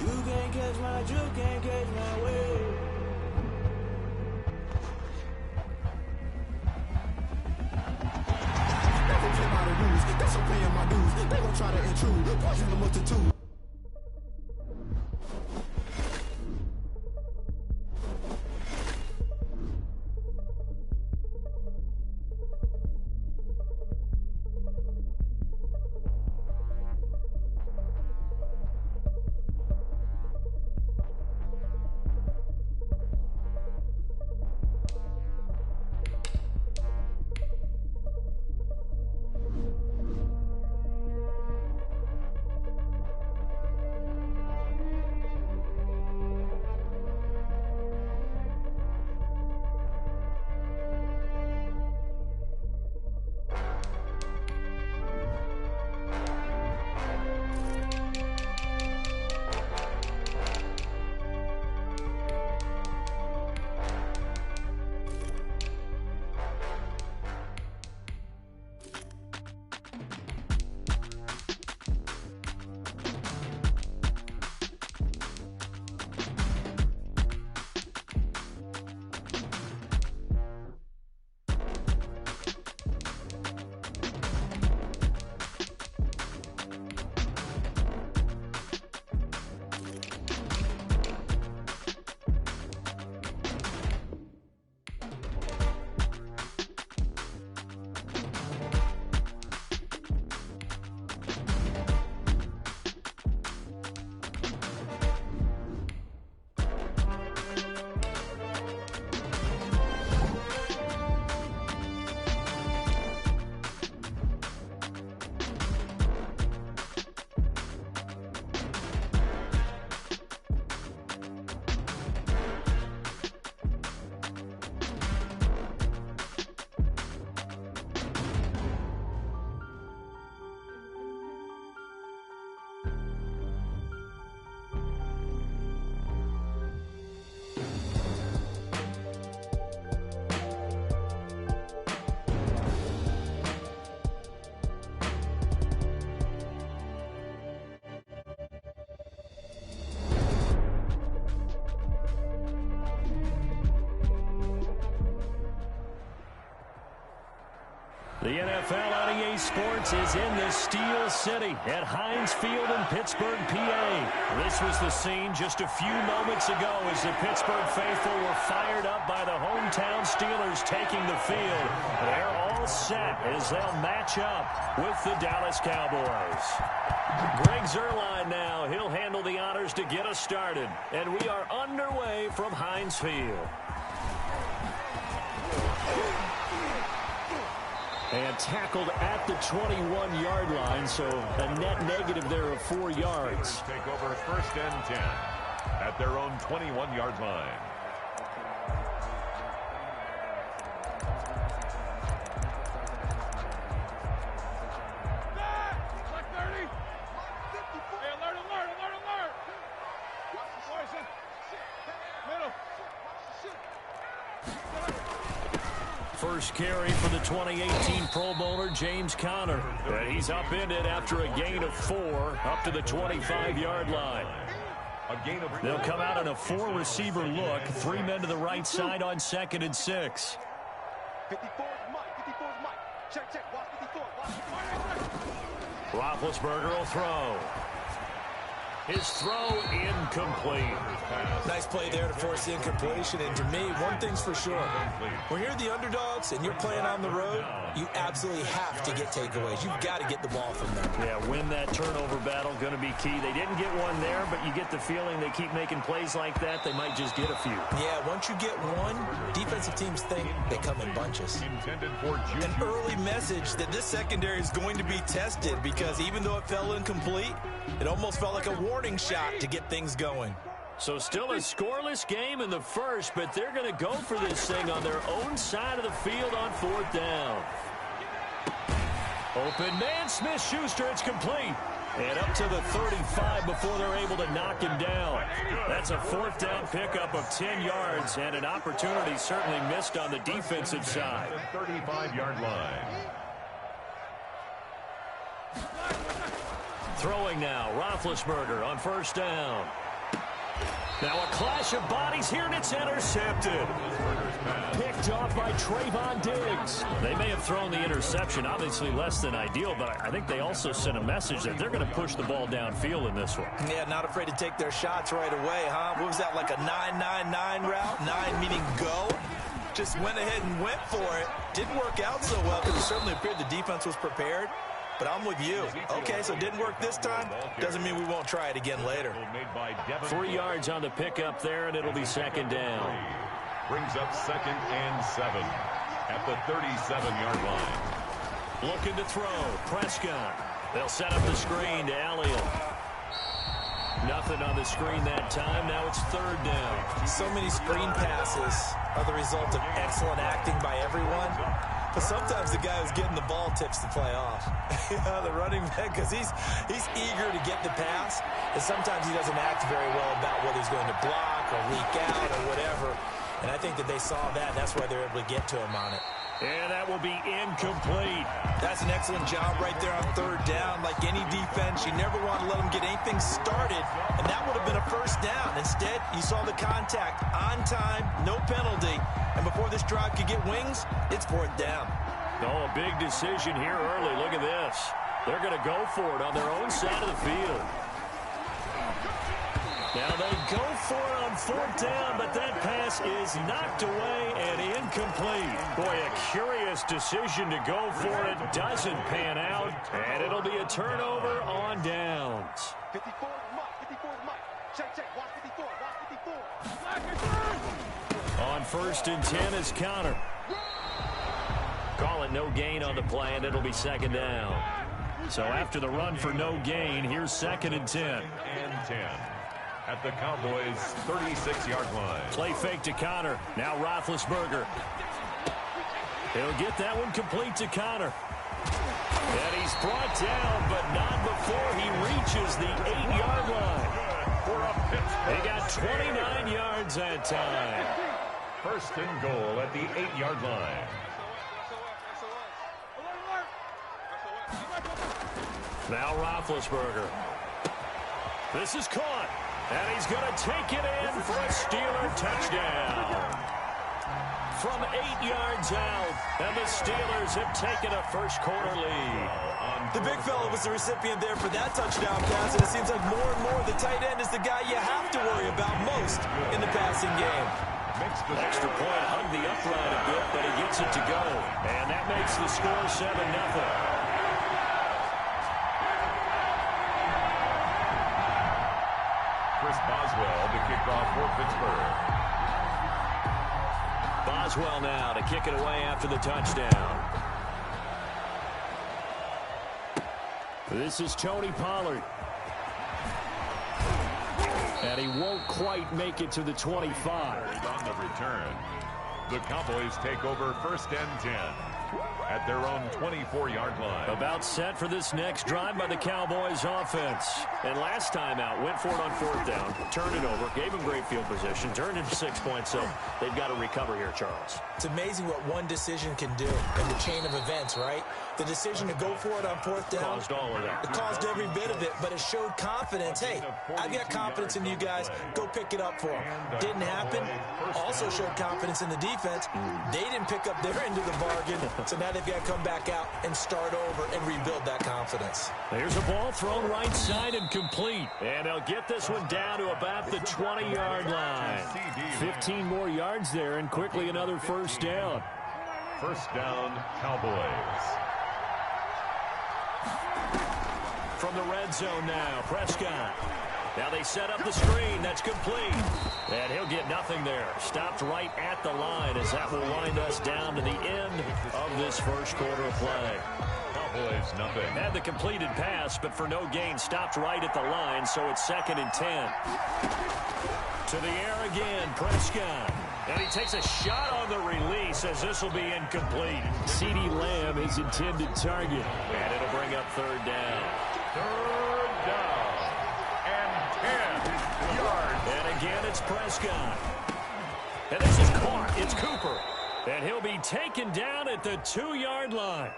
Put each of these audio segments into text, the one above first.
You can't catch my wave. Never play by the rules, that's I'm paying my dues. They gon' try to intrude, poison the multitude. The NFL on EA Sports is in the Steel City at Heinz Field in Pittsburgh, PA. This was the scene just a few moments ago as the Pittsburgh faithful were fired up by the hometown Steelers taking the field. They're all set as they'll match up with the Dallas Cowboys. Greg Zuerlein now. He'll handle the honors to get us started. And we are underway from Heinz Field. And tackled at the 21-yard line, so a net negative there of 4 yards. Take over 1st and 10 at their own 21-yard line. First carry for the 2018 Pro Bowler, James Conner. And he's upended after a gain of 4 up to the 25-yard line. They'll come out in a 4-receiver look. 3 men to the right side on 2nd and 6. 54 Mike. 54 Mike. Check. Watch 54. Roethlisberger will throw. His throw incomplete. Nice play there to force the incompletion. And to me, one thing's for sure. When you're the underdogs and you're playing on the road, you absolutely have to get takeaways. You've got to get the ball from them. Yeah, win that turnover battle, going to be key. They didn't get one there, but you get the feeling they keep making plays like that, they might just get a few. Yeah, once you get one, defensive teams think they come in bunches. An early message that this secondary is going to be tested because even though it fell incomplete, it almost felt like a warning shot to get things going. So still a scoreless game in the first, but they're going to go for this thing on their own side of the field on 4th down. Open man, Smith-Schuster, it's complete. And up to the 35 before they're able to knock him down. That's a 4th down pickup of 10 yards and an opportunity certainly missed on the defensive side. 35-yard line. Throwing now, Roethlisberger on 1st down. Now a clash of bodies here, and it's intercepted. Picked off by Trayvon Diggs. They may have thrown the interception, obviously less than ideal, but I think they also sent a message that they're going to push the ball downfield in this one. Yeah, not afraid to take their shots right away, huh? What was that, like a 9-9-9 route? 9 meaning go? Just went ahead and went for it. Didn't work out so well because it certainly appeared the defense was prepared. But I'm with you. Okay, so it didn't work this time. Doesn't mean we won't try it again later. 3 yards on the pickup there, and it'll be second down. Brings up 2nd and 7 at the 37-yard line. Looking to throw. Prescott. They'll set up the screen to Elliott. Nothing on the screen that time. Now it's 3rd down. So many screen passes are the result of excellent acting by everyone. But sometimes the guy who's getting the ball tips the play off. The running back, because he's eager to get the pass, and sometimes he doesn't act very well about whether he's going to block or leak out or whatever. And I think that they saw that, and that's why they're able to get to him on it. And that will be incomplete. That's an excellent job right there on 3rd down. Like any defense, you never want to let them get anything started, and that would have been a 1st down. Instead, you saw the contact on time, no penalty, and before this drive could get wings, it's 4th down. Oh, a big decision here early. Look at this. They're going to go for it on their own side of the field. Now they go for it on 4th down, but that pass is knocked away and incomplete. Boy, a curious decision to go for it. Doesn't pan out, and it'll be a turnover on downs. 54 is Mike. 54 is Mike. Check. Watch 54. Watch 54. On 1st and 10 is Connor. Call it no gain on the play, and it'll be 2nd down. So after the run for no gain, here's 2nd and 10. And 10 at the Cowboys' 36-yard line. Play fake to Connor. Now Roethlisberger. He'll get that one complete to Connor. And he's brought down, but not before he reaches the 8-yard line. He got 29 yards that time. 1st and goal at the 8-yard line. Now Roethlisberger. This is caught. And he's going to take it in for a Steeler touchdown. From 8 yards out, and the Steelers have taken a first-quarter lead. The big fella was the recipient there for that touchdown pass, and it seems like more and more the tight end is the guy you have to worry about most in the passing game. Extra point hung the upright a bit, but he gets it to go. And that makes the score 7-0. Chris Boswell to kick off for Pittsburgh. Boswell now to kick it away after the touchdown. This is Tony Pollard. And he won't quite make it to the 25. On the return, the Cowboys take over 1st and 10 at their own 24-yard line. About set for this next drive by the Cowboys offense. And last time out, went for it on 4th down, turned it over, gave him great field position, turned it to 6 points, so they've got to recover here, Charles. It's amazing what one decision can do in the chain of events, right? The decision to go for it on 4th down. Caused all of that. It caused every bit of it, but it showed confidence. Hey, I've got confidence in you guys. Go pick it up for them. Didn't happen. Also showed confidence in the defense. They didn't pick up their end of the bargain, so now they've got to come back out and start over and rebuild that confidence. There's a ball thrown right side and complete. And they'll get this one down to about the 20-yard line. 15 more yards there, and quickly another 1st down. 1st down, Cowboys. From the red zone now, Prescott. Now they set up the screen. That's complete. And he'll get nothing there. Stopped right at the line as that will wind us down to the end of this first quarter of play. Cowboys, nothing. Had the completed pass, but for no gain, stopped right at the line, so it's 2nd and 10. To the air again, Prescott. And he takes a shot on the release as this will be incomplete. CeeDee Lamb, his intended target. And it'll bring up 3rd down. 3rd down and 10 yards. And again, it's Prescott. And this is caught. It's Cooper. And he'll be taken down at the 2-yard line.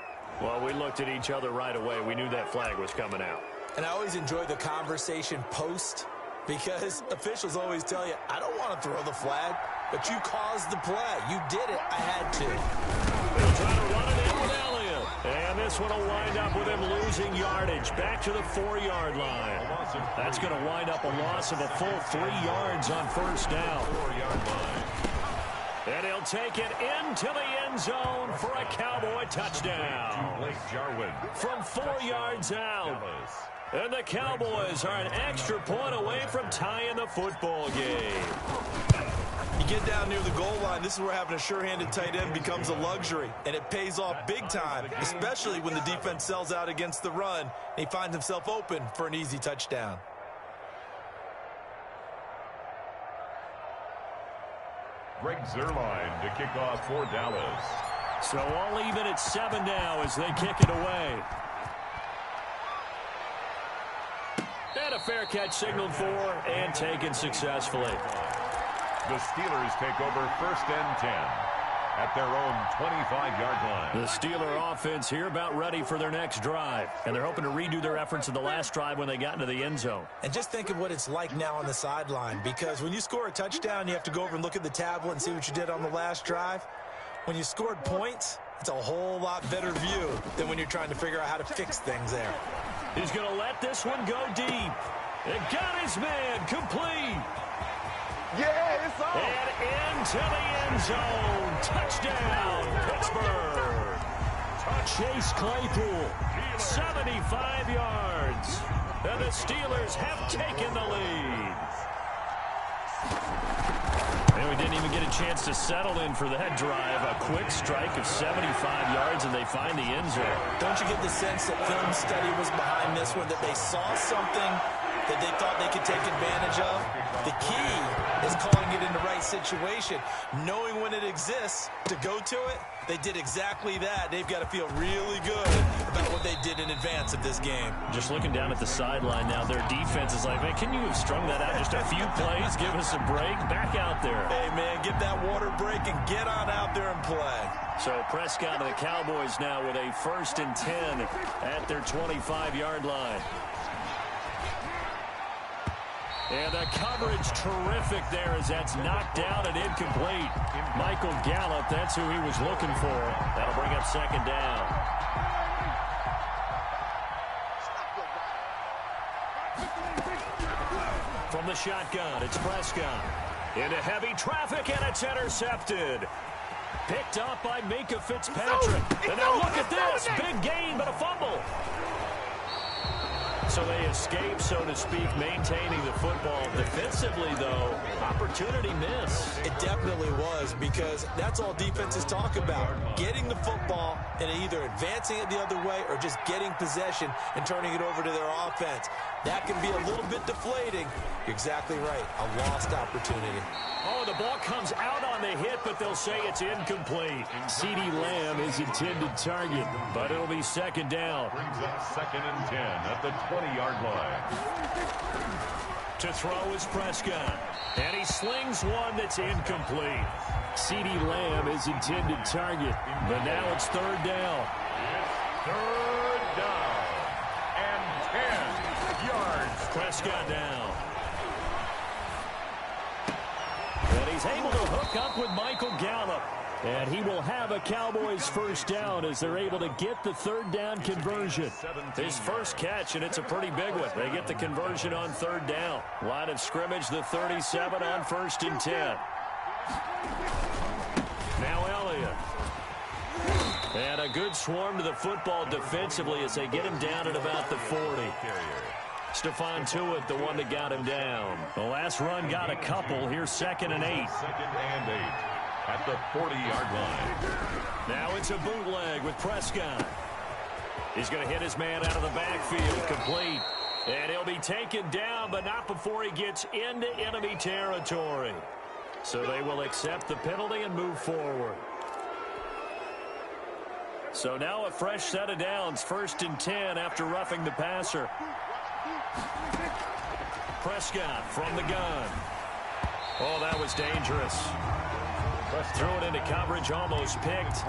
Well, we looked at each other right away. We knew that flag was coming out. And I always enjoy the conversation post because officials always tell you, I don't want to throw the flag, but you caused the play. You did it. I had to. They'll try to run it in with Elliott. And this one will wind up with him losing yardage back to the 4-yard line. That's going to wind up a loss of a full 3 yards on first down. 4-yard line. And he'll take it into the end zone for a Cowboy touchdown. Blake Jarwin. From 4 yards out. And the Cowboys are an extra point away from tying the football game. You get down near the goal line, this is where having a sure-handed tight end becomes a luxury, and it pays off big time, especially when the defense sells out against the run, and he finds himself open for an easy touchdown. Greg Zuerlein to kick off for Dallas. So all even at 7 now as they kick it away. And a fair catch signaled for and taken successfully. The Steelers take over first and 10 at their own 25-yard line. The Steeler offense here about ready for their next drive. And they're hoping to redo their efforts in the last drive when they got into the end zone. And just think of what it's like now on the sideline, because when you score a touchdown, you have to go over and look at the tablet and see what you did on the last drive. When you scored points, it's a whole lot better view than when you're trying to figure out how to fix things there. He's going to let this one go deep. It got his man complete. Yeah, it's on. And into the end zone. Touchdown, Pittsburgh. Chase Claypool, 75 yards. And the Steelers have taken the lead. And we didn't even get a chance to settle in for that drive. A quick strike of 75 yards, and they find the end zone. Don't you get the sense that film study was behind this one, that they saw something that they thought they could take advantage of? The key is calling it in the right situation, knowing when it exists to go to it. They did exactly that. They've got to feel really good about what they did in advance of this game. Just looking down at the sideline now, their defense is like, man, can you have strung that out just a few plays? Give us a break. Back out there. Hey, man, get that water break and get on out there and play. So Prescott and the Cowboys now with a 1st and 10 at their 25-yard line. And the coverage terrific there as that's knocked down and incomplete. Michael Gallup, that's who he was looking for. That'll bring up 2nd down. From the shotgun, it's Prescott. Into heavy traffic, and it's intercepted. Picked up by Minkah Fitzpatrick. And now look at this. Big gain, but a fumble. So they escape, so to speak, maintaining the football. Defensively, though, opportunity miss. It definitely was, because that's all defenses talk about. Getting the football and either advancing it the other way or just getting possession and turning it over to their offense. That can be a little bit deflating. You're exactly right. A lost opportunity. Oh, the ball comes out on the hit, but they'll say it's incomplete. CeeDee Lamb is intended target, but it'll be 2nd down. Brings up 2nd and 10 at the 20-yard line. To throw is Prescott, and he slings one that's incomplete. CeeDee Lamb is intended target, but now it's 3rd down. It's 3rd down and 10 yards. Prescott down. And he's able to hook up with Michael Gallup. And he will have a Cowboys 1st down as they're able to get the 3rd down conversion. His first catch, and it's a pretty big one. They get the conversion on 3rd down. Line of scrimmage, the 37 on 1st and 10. Now Elliott. And a good swarm to the football defensively as they get him down at about the 40. Stephon Tuitt, the one that got him down. The last run got a couple. Here's 2nd and 8. 2nd and 8 at the 40-yard line. Now it's a bootleg with Prescott. He's going to hit his man out of the backfield. Complete. And he'll be taken down, but not before he gets into enemy territory. So they will accept the penalty and move forward. So now a fresh set of downs. 1st and 10 after roughing the passer. Prescott from the gun. Oh, that was dangerous. Threw it into coverage, almost picked,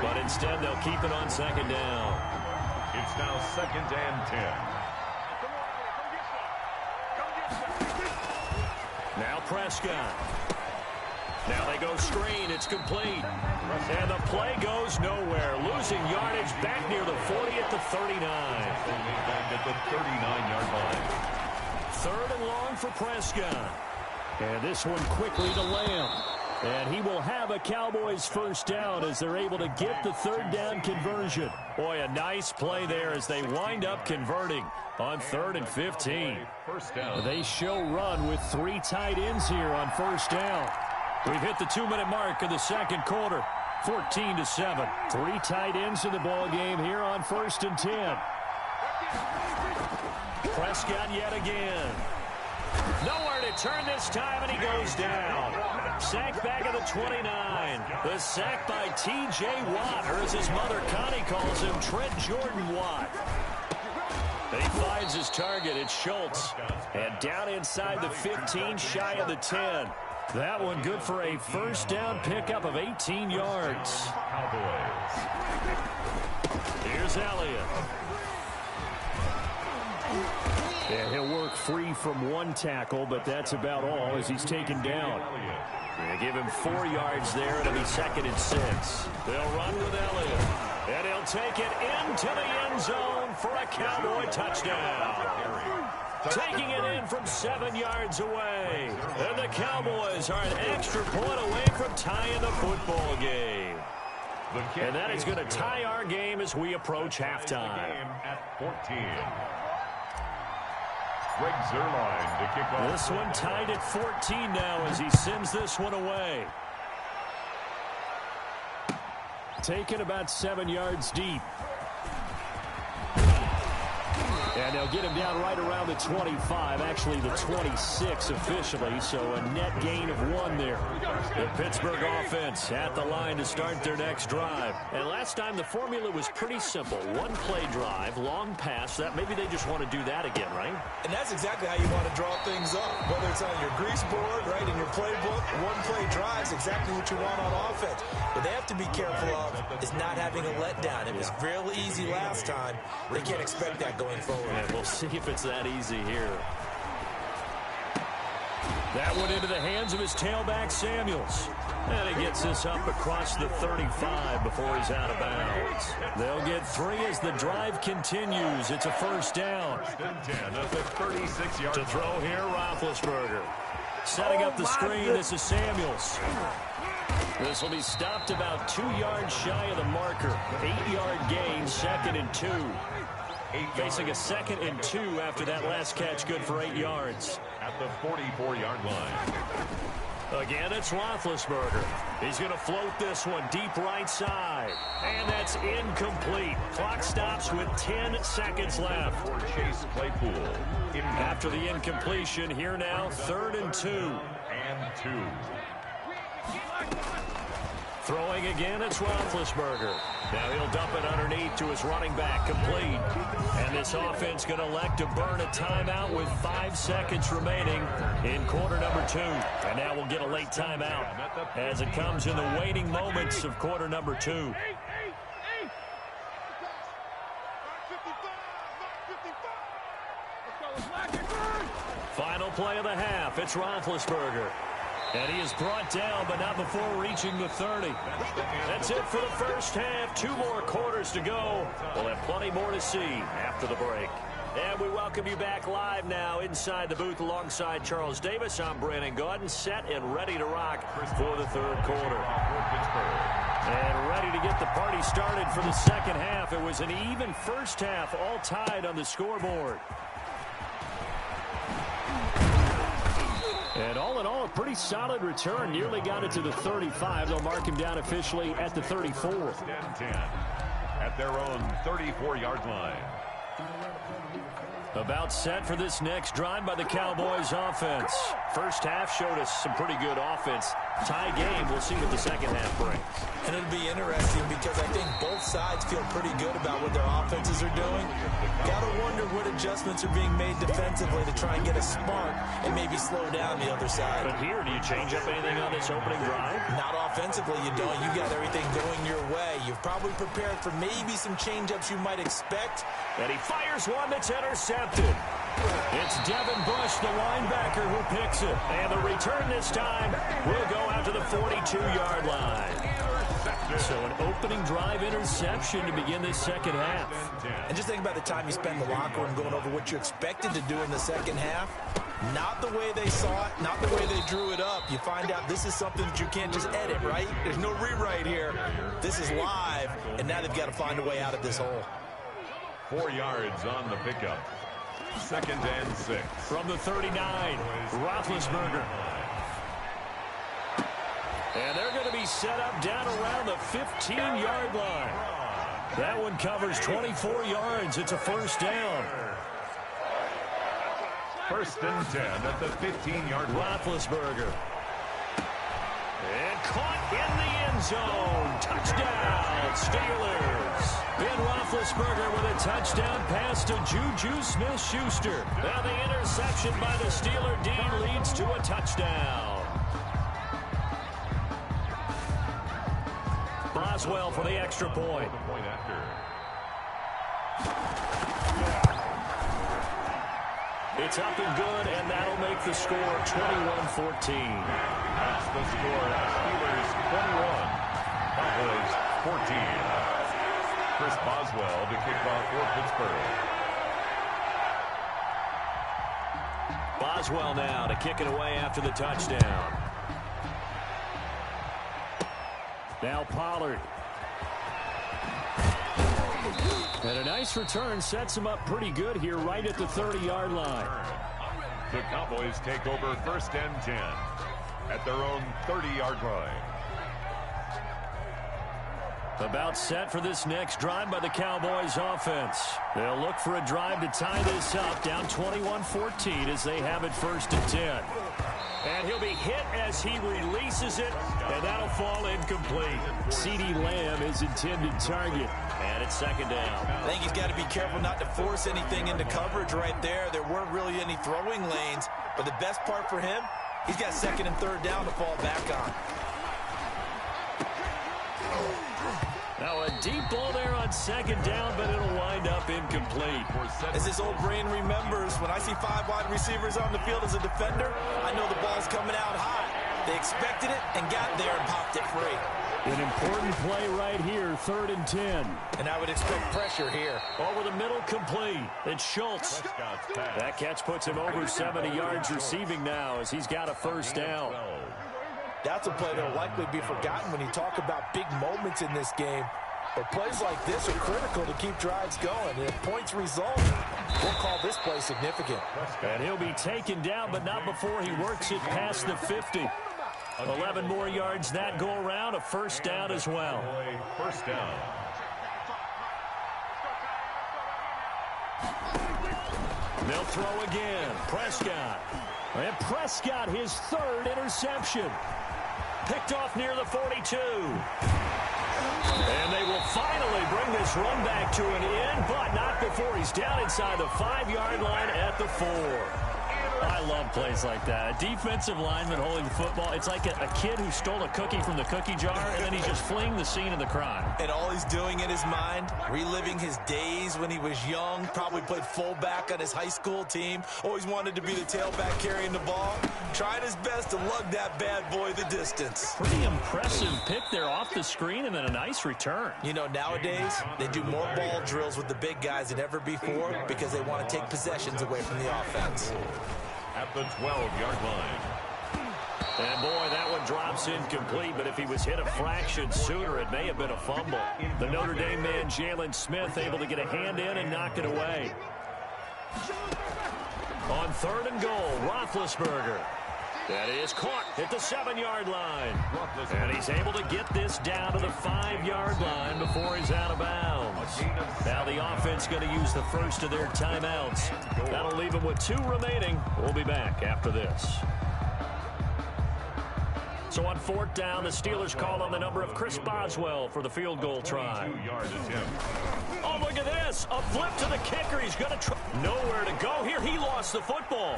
but instead they'll keep it on 2nd down. It's now 2nd and 10. Now Prescott. Now they go screen. It's complete. And the play goes nowhere. Losing yardage back near the 40 at the 39. Back at the 39-yard line. 3rd and long for Prescott. And this one quickly to Lamb. And he will have a Cowboys first down as they're able to get the 3rd down conversion. Boy, a nice play there as they wind up converting on 3rd and 15. First down. They show run with 3 tight ends here on first down. We've hit the 2-minute mark of the second quarter. 14-7. 3 tight ends in the ball game here on 1st and 10. Prescott yet again. Nowhere to turn this time, and he goes down. Sack back at the 29. The sack by T.J. Watt, or as his mother Connie calls him, Trent Jordan Watt. And he finds his target. It's Schultz. And down inside the 15, shy of the 10. That one good for a first down pickup of 18 yards. Cowboys. Here's Elliott. And he'll work free from 1 tackle, but that's about all as he's taken down. They give him 4 yards there. It'll be 2nd and 6. They'll run with Elliott. And he'll take it into the end zone for a Cowboy touchdown. Taking it in from 7 yards away. And the Cowboys are an extra point away from tying the football game. And that is going to tie our game as we approach halftime. At 14. Greg Zuerlein to kick off. This one tied at 14 now as he sends this one away. Taken about 7 yards deep. And they'll get him down right around the 25, actually the 26 officially, so a net gain of 1 there. The Pittsburgh offense at the line to start their next drive. And last time the formula was pretty simple. 1-play drive, long pass. That maybe they just want to do that again, right? And that's exactly how you want to draw things up. Whether it's on your grease board, right, in your playbook, 1-play drive is exactly what you want on offense. What they have to be careful of is not having a letdown. It was real easy last time. They can't expect that going forward. And we'll see if it's that easy here. That one into the hands of his tailback, Samuels. And he gets this up across the 35 before he's out of bounds. They'll get 3 as the drive continues. It's a first down. 10 at the 36-yard To throw here, Roethlisberger. Setting up the screen, this is Samuels. This will be stopped about 2 yards shy of the marker. 8-yard gain, 2nd and 2. Facing a 2nd and 2 after that last catch, good for 8 yards. at the 44-yard line. Again, it's Roethlisberger. He's going to float this one deep right side. And that's incomplete. Clock stops with 10 seconds left. For Chase Claypool. After the incompletion, here now, 3rd and 2. And 2. Throwing again, it's Roethlisberger. Now he'll dump it underneath to his running back, complete. And this offense going to elect to burn a timeout with 5 seconds remaining in quarter number 2. And now we'll get a late timeout as it comes in the waning moments of quarter number 2. Final play of the half, it's Roethlisberger. And he is brought down, but not before reaching the 30. That's it for the first half. 2 more quarters to go. We'll have plenty more to see after the break. And we welcome you back live now inside the booth alongside Charles Davis. I'm Brandon Gaudin, set and ready to rock for the 3rd quarter. And ready to get the party started for the second half. It was an even first half, all tied on the scoreboard. And all in all, a pretty solid return. Nearly got it to the 35. They'll mark him down officially at the 34. 10 at their own 34-yard line. About set for this next drive by the Cowboys offense. First half showed us some pretty good offense. Tie game, we'll see what the second half brings. And it'll be interesting because I think both sides feel pretty good about what their offenses are doing. Got to wonder what adjustments are being made defensively to try and get a spark and maybe slow down the other side. But here, do you change up anything on this opening drive? Not offensively, you don't. You got everything going your way. You've probably prepared for maybe some change-ups you might expect. And he fires one that's intercepted. It's Devin Bush, the linebacker, who picks it. And the return this time will go out to the 42-yard line. So an opening drive interception to begin this second half. And just think about the time you spend in the locker room going over what you expected to do in the second half. Not the way they saw it, not the way they drew it up. You find out this is something that you can't just edit, right? There's no rewrite here. This is live, and now they've got to find a way out of this hole. 4 yards on the pickup. 2nd and 6. From the 39, Roethlisberger. And they're going to be set up down around the 15-yard line. That one covers 24 yards. It's a first down. 1st and 10 at the 15-yard line. Roethlisberger. And caught in the end zone. Touchdown, Steelers. Ben Roethlisberger with a touchdown pass to Juju Smith-Schuster. Now the interception by the Steeler D leads to a touchdown. Boswell for the extra point. It's up and good, and that'll make the score 21-14. That's the score. Steelers 21, Cowboys 14. Chris Boswell to kick off for Pittsburgh. Boswell now to kick it away after the touchdown. Now Pollard. And a nice return sets him up pretty good here right at the 30-yard line. The Cowboys take over 1st and 10 at their own 30-yard line. About set for this next drive by the Cowboys offense. They'll look for a drive to tie this up, down 21-14 as they have it 1st and 10. And he'll be hit as he releases it, and that'll fall incomplete. CeeDee Lamb is intended target, and it's 2nd down. I think he's got to be careful not to force anything into coverage right there. There weren't really any throwing lanes, but the best part for him, he's got 2nd and 3rd down to fall back on. Now a deep ball there on 2nd down, but it'll wind up incomplete. As his old brain remembers, when I see 5 wide receivers on the field as a defender, I know the ball's coming out high. They expected it and got there and popped it free. An important play right here, 3rd and 10. And I would expect pressure here. Over the middle, complete. It's Schultz. That catch puts him over 70 yards receiving now as he's got a 1st down. That's a play that will likely be forgotten when you talk about big moments in this game. But plays like this are critical to keep drives going. And if points result, we'll call this play significant. And he'll be taken down, but not before he works it past the 50. 11 more yards that go around, a 1st down as well. 1st down. They'll throw again. Prescott. And Prescott, his 3rd interception. Picked off near the 42. And they will finally bring this run back to an end, but not before he's down inside the 5-yard line at the 4. I love plays like that. A defensive lineman holding the football. It's like a kid who stole a cookie from the cookie jar, and then he's just fleeing the scene of the crime. And all he's doing in his mind, reliving his days when he was young, probably played fullback on his high school team, always wanted to be the tailback carrying the ball, trying his best to lug that bad boy the distance. Pretty impressive pick there off the screen, and then a nice return. You know, nowadays, they do more ball drills with the big guys than ever before because they want to take possessions away from the offense. At the 12-yard line. And boy, that one drops incomplete, but if he was hit a fraction sooner, it may have been a fumble. The Notre Dame man, Jalen Smith, able to get a hand in and knock it away. On 3rd and goal, Roethlisberger. That is caught at the 7-yard line. And he's able to get this down to the 5-yard line before he's out of bounds. Now the offense going to use the first of their timeouts. That'll leave them with 2 remaining. We'll be back after this. So on 4th down, the Steelers call on the number of Chris Boswell for the field goal try. Oh, look at this. A flip to the kicker. He's going to try. Nowhere to go here. He lost the football.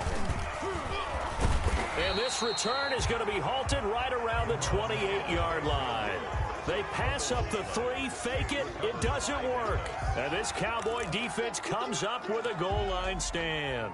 And this return is going to be halted right around the 28-yard line. They pass up the 3, fake it. It doesn't work. And this Cowboy defense comes up with a goal line stand.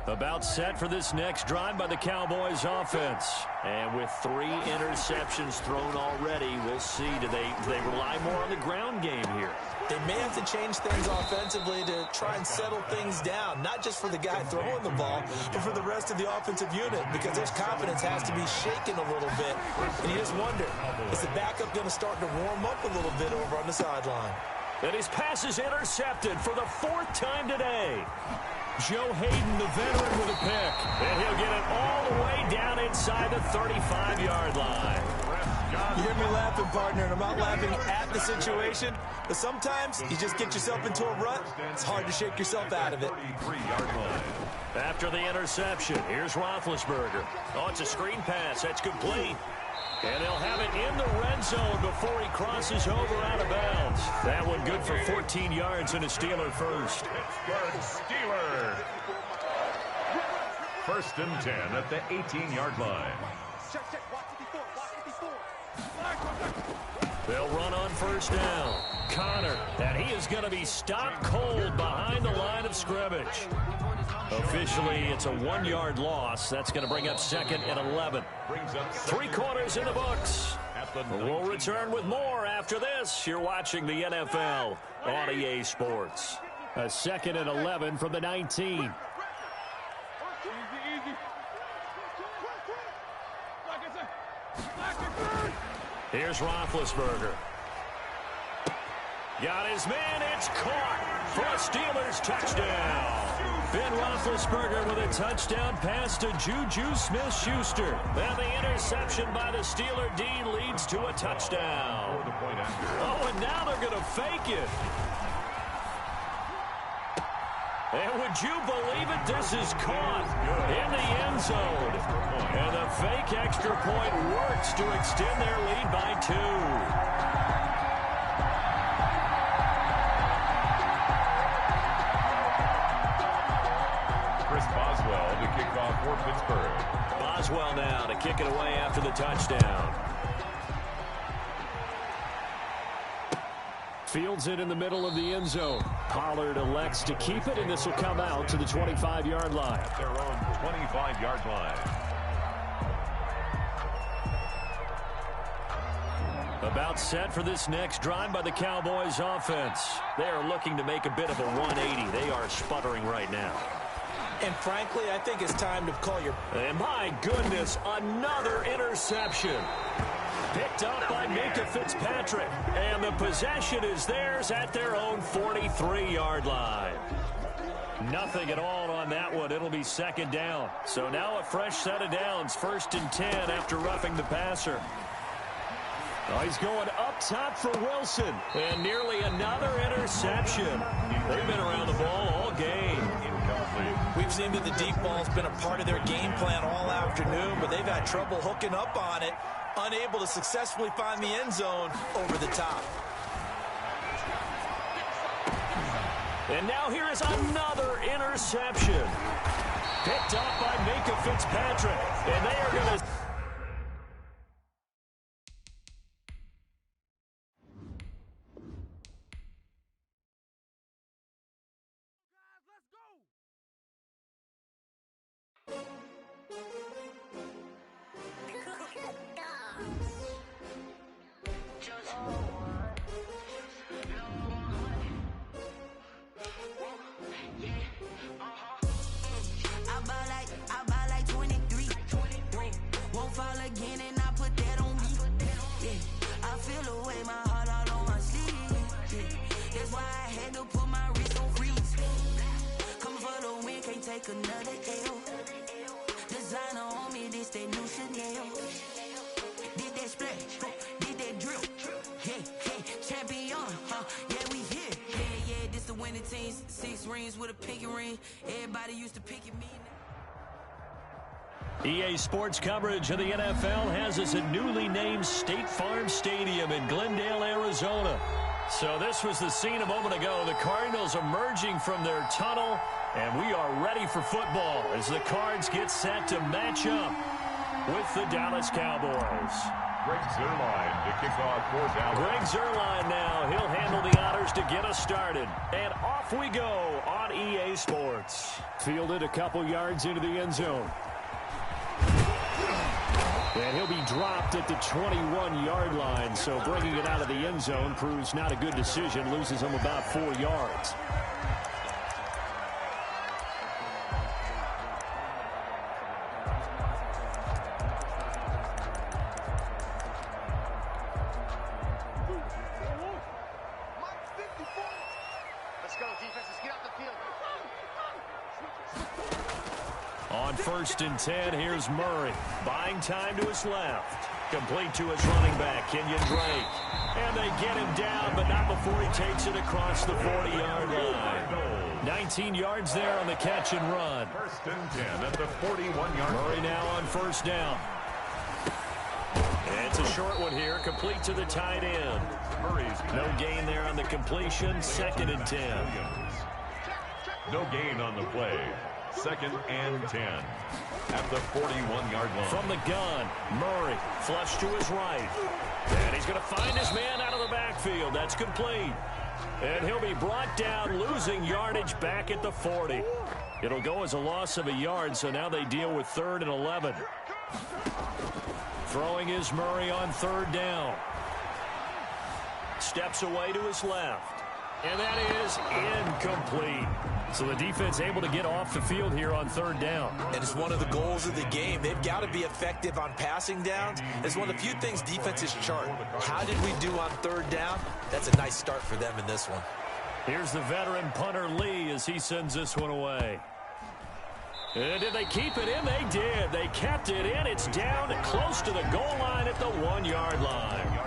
About set for this next drive by the Cowboys offense. And with 3 interceptions thrown already, we'll see. Do they rely more on the ground game here? They may have to change things offensively to try and settle things down, not just for the guy throwing the ball, but for the rest of the offensive unit, because their confidence has to be shaken a little bit. And you just wonder, is the backup going to start to warm up a little bit over on the sideline? And his pass is intercepted for the 4th time today. Joe Hayden, the veteran, with a pick. And he'll get it all the way down inside the 35-yard line. You hear me laughing, partner, and I'm not laughing at the situation, but sometimes you just get yourself into a rut. It's hard to shake yourself out of it. After the interception, here's Roethlisberger. Oh, it's a screen pass. That's complete. And he'll have it in the red zone before he crosses over out of bounds. That one good for 14 yards and a Steeler first. Pittsburgh Steelers. 1st and 10 at the 18-yard line. They'll run on 1st down. Connor, and he is going to be stopped cold behind the line of scrimmage. Officially, it's a 1-yard loss. That's going to bring up 2nd and 11. 3 quarters in the books. We'll return with more after this. You're watching the NFL on EA Sports. A 2nd and 11 from the 19. Here's Roethlisberger. Got his man. It's caught for a Steelers touchdown. Ben Roethlisberger with a touchdown pass to Juju Smith-Schuster. And the interception by the Steeler D leads to a touchdown. Oh, and now they're going to fake it. And would you believe it? This is caught in the end zone. And the fake extra point works to extend their lead by 2. Boswell to kick off for Pittsburgh. Boswell now to kick it away after the touchdown. Fields it in the middle of the end zone. Pollard elects to keep it, and this will come out to the 25-yard line. At their own 25-yard line. About set for this next drive by the Cowboys offense. They are looking to make a bit of a 180. They are sputtering right now. And frankly, I think it's time to call your... And my goodness, another interception. Picked up by Minka Fitzpatrick. And the possession is theirs at their own 43-yard line. Nothing at all on that one. It'll be 2nd down. So now a fresh set of downs. 1st and 10 after roughing the passer. Oh, he's going up top for Wilson. And nearly another interception. They've been around the ball all game. We've seen that the deep ball's been a part of their game plan all afternoon, but they've had trouble hooking up on it, unable to successfully find the end zone over the top. And now here is another interception. Picked up by Minka Fitzpatrick. And they are going to... Another L. Designer on me, this that new Chanel. Did that splash, did that drill. Yeah, champion, yeah, we here. Yeah, this the winning team. 6 rings with a pinky ring. Everybody used to pick at me. EA Sports coverage of the NFL has us at newly named State Farm Stadium in Glendale, Arizona. So this was the scene a moment ago. The Cardinals emerging from their tunnel, and we are ready for football as the Cards get set to match up with the Dallas Cowboys. Greg Zuerlein to kick off for Dallas. Greg Zuerlein now. He'll handle the honors to get us started. And off we go on EA Sports. Fielded a couple yards into the end zone. And he'll be dropped at the 21-yard line. So bringing it out of the end zone proves not a good decision. Loses him about 4 yards. On 1st and 10, here's Murray. Buying time to his left. Complete to his running back, Kenyon Drake. And they get him down, but not before he takes it across the 40-yard line. 19 yards there on the catch and run. 1st and 10 at the 41-yard line. Murray now on 1st down. And it's a short one here, complete to the tight end. No gain there on the completion, 2nd and 10. No gain on the play. 2nd and 10 at the 41-yard line. From the gun, Murray flush to his right. And he's going to find his man out of the backfield. That's complete. And he'll be brought down, losing yardage back at the 40. It'll go as a loss of a yard, so now they deal with 3rd and 11. Throwing is Murray on 3rd down. Steps away to his left. And that is incomplete. So the defense able to get off the field here on 3rd down. And it's one of the goals of the game. They've got to be effective on passing downs. It's one of the few things defenses chart. How did we do on 3rd down? That's a nice start for them in this one. Here's the veteran punter Lee as he sends this one away. And did they keep it in? They did. They kept it in. It's down close to the goal line at the 1-yard line.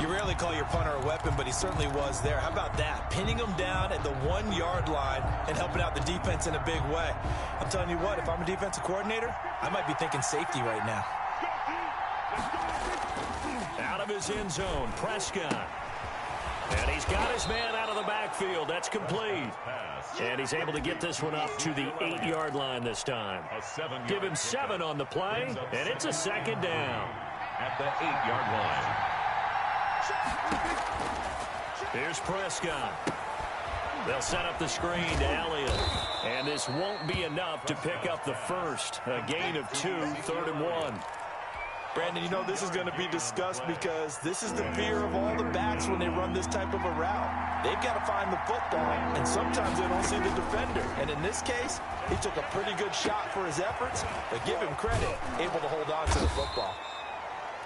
You rarely call your punter a weapon, but he certainly was there. How about that? Pinning him down at the 1-yard line and helping out the defense in a big way. I'm telling you what, if I'm a defensive coordinator, I might be thinking safety right now. Out of his end zone, Prescott. And he's got his man out of the backfield. That's complete. And he's able to get this one up to the 8-yard line this time. Give him 7 on the play, and it's a 2nd down. At the 8-yard line. Here's Prescott. They'll set up the screen to Elliott. And this won't be enough to pick up the first. A gain of 2, 3rd and 1. Brandon, you know this is going to be discussed because this is the fear of all the backs when they run this type of a route. They've got to find the football, and sometimes they don't see the defender. And in this case, he took a pretty good shot for his efforts, but give him credit, able to hold on to the football.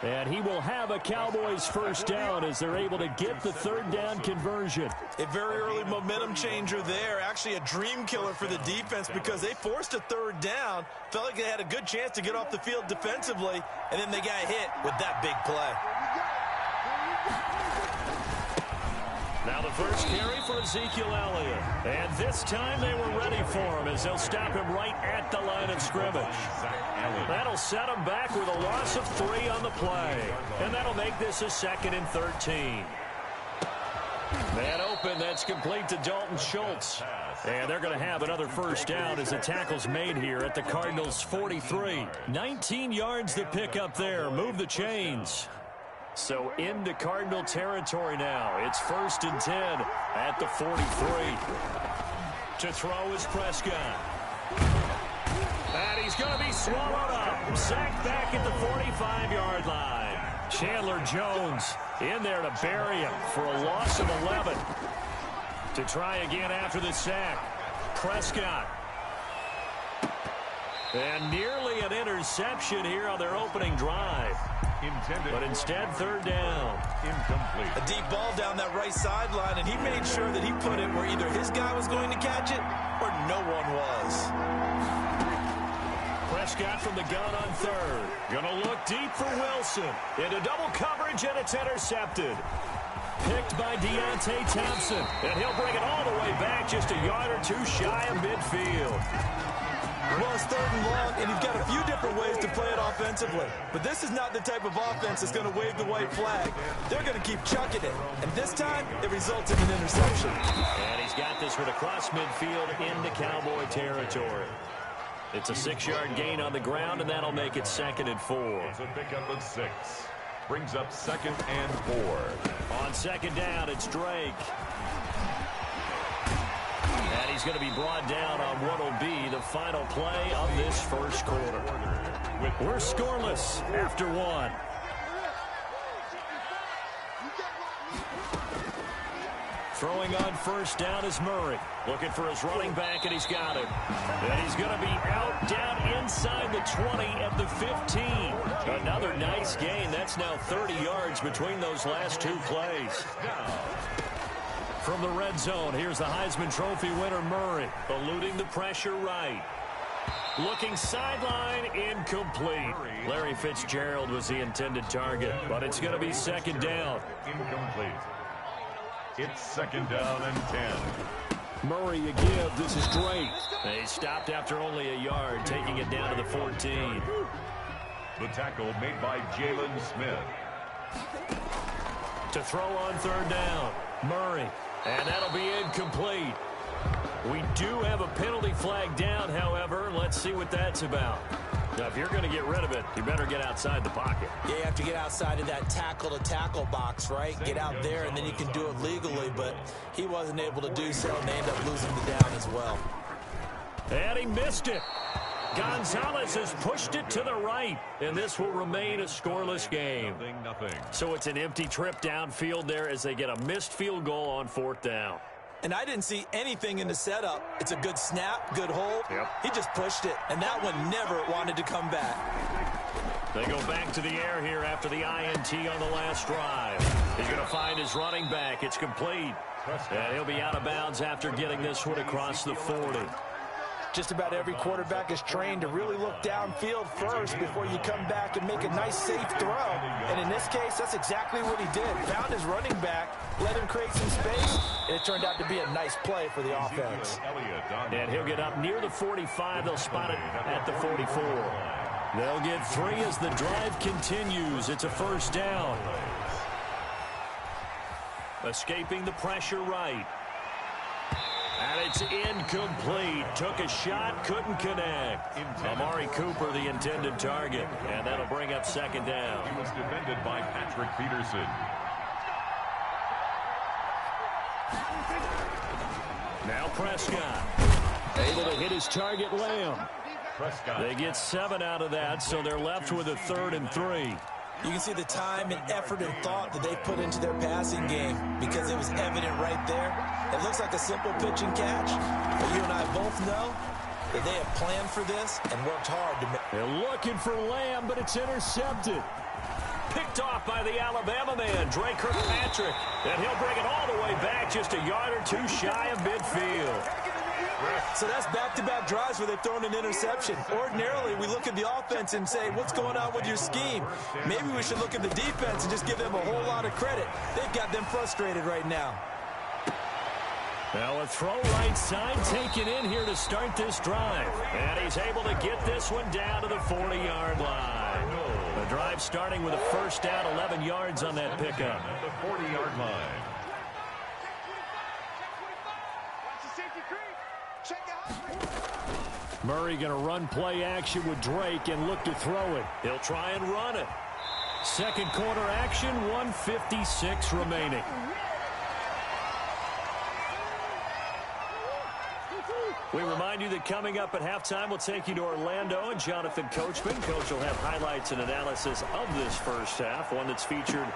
And he will have a Cowboys 1st down as they're able to get the 3rd down conversion. A very early momentum changer there. Actually a dream killer for the defense because they forced a 3rd down. Felt like they had a good chance to get off the field defensively, and then they got hit with that big play. Now the first carry for Ezekiel Elliott. And this time they were ready for him as they'll stop him right at the line of scrimmage. That'll set him back with a loss of 3 on the play. And that'll make this a 2nd and 13. Man open, that's complete to Dalton Schultz. And they're going to have another 1st down as the tackle's made here at the Cardinals' 43. 19 yards to pick up there. Move the chains. So into Cardinal territory now. It's 1st and 10 at the 43. To throw is Prescott. And he's going to be swallowed up. Sacked back at the 45-yard line. Chandler Jones in there to bury him for a loss of 11. To try again after the sack. Prescott. And nearly an interception here on their opening drive. But instead, 3rd down. Incomplete. A deep ball down that right sideline, and he made sure that he put it where either his guy was going to catch it or no one was. Prescott from the gun on 3rd. Gonna look deep for Wilson. Into double coverage, and it's intercepted. Picked by Deontay Thompson. And he'll bring it all the way back just a yard or 2 shy of midfield. Well, it's 3rd and long, and you've got a few different ways to play it offensively. But this is not the type of offense that's going to wave the white flag. They're going to keep chucking it. And this time, it results in an interception. And he's got this one across midfield into Cowboy territory. It's a 6-yard gain on the ground, and that'll make it 2nd and 4. It's a pickup of 6. Brings up 2nd and 4. On 2nd down, it's Drake. And he's going to be brought down on what will be the final play of this first quarter. We're scoreless after 1. Throwing on 1st down is Murray. Looking for his running back, and he's got him. And he's going to be out down inside the 20 at the 15. Another nice gain. That's now 30 yards between those last 2 plays. From the red zone, here's the Heisman Trophy winner, Murray, eluding the pressure right. Looking sideline, incomplete. Larry Fitzgerald was the intended target, but it's going to be 2nd down. Incomplete. It's 2nd down and 10. Murray a give. This is Drake. He stopped after only a yard, taking it down to the 14. The tackle made by Jalen Smith. To throw on 3rd down, Murray. And that'll be incomplete. We do have a penalty flag down, however. Let's see what that's about. Now, if you're going to get rid of it, you better get outside the pocket. Yeah, you have to get outside of that tackle-to-tackle box, right? Get out there, and then you can do it legally, but he wasn't able to do so, and they end up losing the down as well. And he missed it. Gonzalez has pushed it to the right, and this will remain a scoreless game. Nothing. So it's an empty trip downfield there as they get a missed field goal on 4th down. And I didn't see anything in the setup. It's a good snap, good hold. Yep. He just pushed it, and that one never wanted to come back. They go back to the air here after the INT on the last drive. He's going to find his running back. It's complete. And he'll be out of bounds after getting this one across the 40. Just about every quarterback is trained to really look downfield first before you come back and make a nice, safe throw. And in this case, that's exactly what he did. Found his running back, let him create some space, and it turned out to be a nice play for the offense. And he'll get up near the 45. They'll spot it at the 44. They'll get 3 as the drive continues. It's a 1st down. Escaping the pressure right. And it's incomplete. Took a shot, couldn't connect. Amari Cooper, the intended target. And that'll bring up 2nd down. He was defended by Patrick Peterson. Now Prescott. Able to hit his target, Lamb. Prescott. They get 7 out of that, so they're left with a 3rd and 3. You can see the time and effort and thought that they put into their passing game because it was evident right there. It looks like a simple pitch and catch, but you and I both know that they have planned for this and worked hard to make. They're looking for Lamb, but it's intercepted. Picked off by the Alabama man, Drake Kirkpatrick. And he'll bring it all the way back just a yard or 2 shy of midfield. So that's back-to-back drives where they've thrown an interception. Ordinarily, we look at the offense and say, what's going on with your scheme? Maybe we should look at the defense and just give them a whole lot of credit. They've got them frustrated right now. Now a throw right side taken in here to start this drive. And he's able to get this one down to the 40-yard line. The drive starting with a 1st down, 11 yards on that pickup. At the 40-yard line. Murray going to run play action with Drake and look to throw it. He'll try and run it. 2nd quarter action, 1:56 remaining. We remind you that coming up at halftime, we'll take you to Orlando and Jonathan Coachman. Coach will have highlights and analysis of this first half, one that's featured.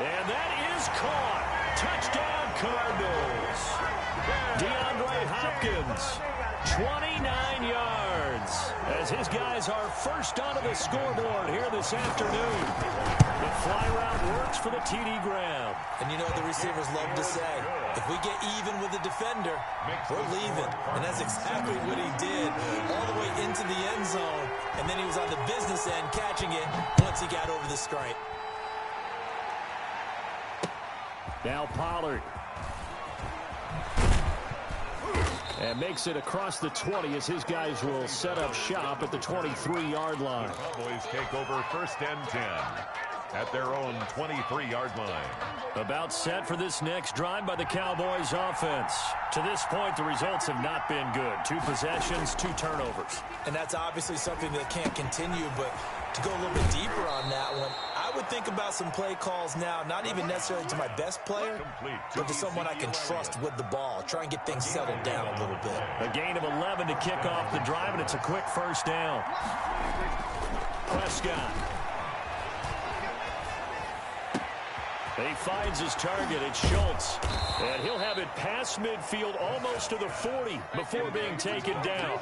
And that is caught. Touchdown, Cardinals. DeAndre Hopkins, 29 yards, as his guys are first onto the scoreboard here this afternoon. The fly route works for the TD grab. And you know what the receivers love to say? If we get even with the defender, we're leaving. And that's exactly what he did, all the way into the end zone. And then he was on the business end catching it once he got over the stripe. Now Pollard. And makes it across the 20 as his guys will set up shop at the 23-yard line. Cowboys take over 1st and 10. at their own 23-yard line. About set for this next drive by the Cowboys offense. To this point, the results have not been good. 2 possessions, 2 turnovers. And that's obviously something that can't continue, but to go a little bit deeper on that one, I would think about some play calls now, not even necessarily to my best player, but to someone I can trust with the ball. Try and get things settled down a little bit. A gain of 11 to kick off the drive, and it's a quick first down. Prescott. He finds his target. It's Schultz. And he'll have it past midfield almost to the 40 before being taken down.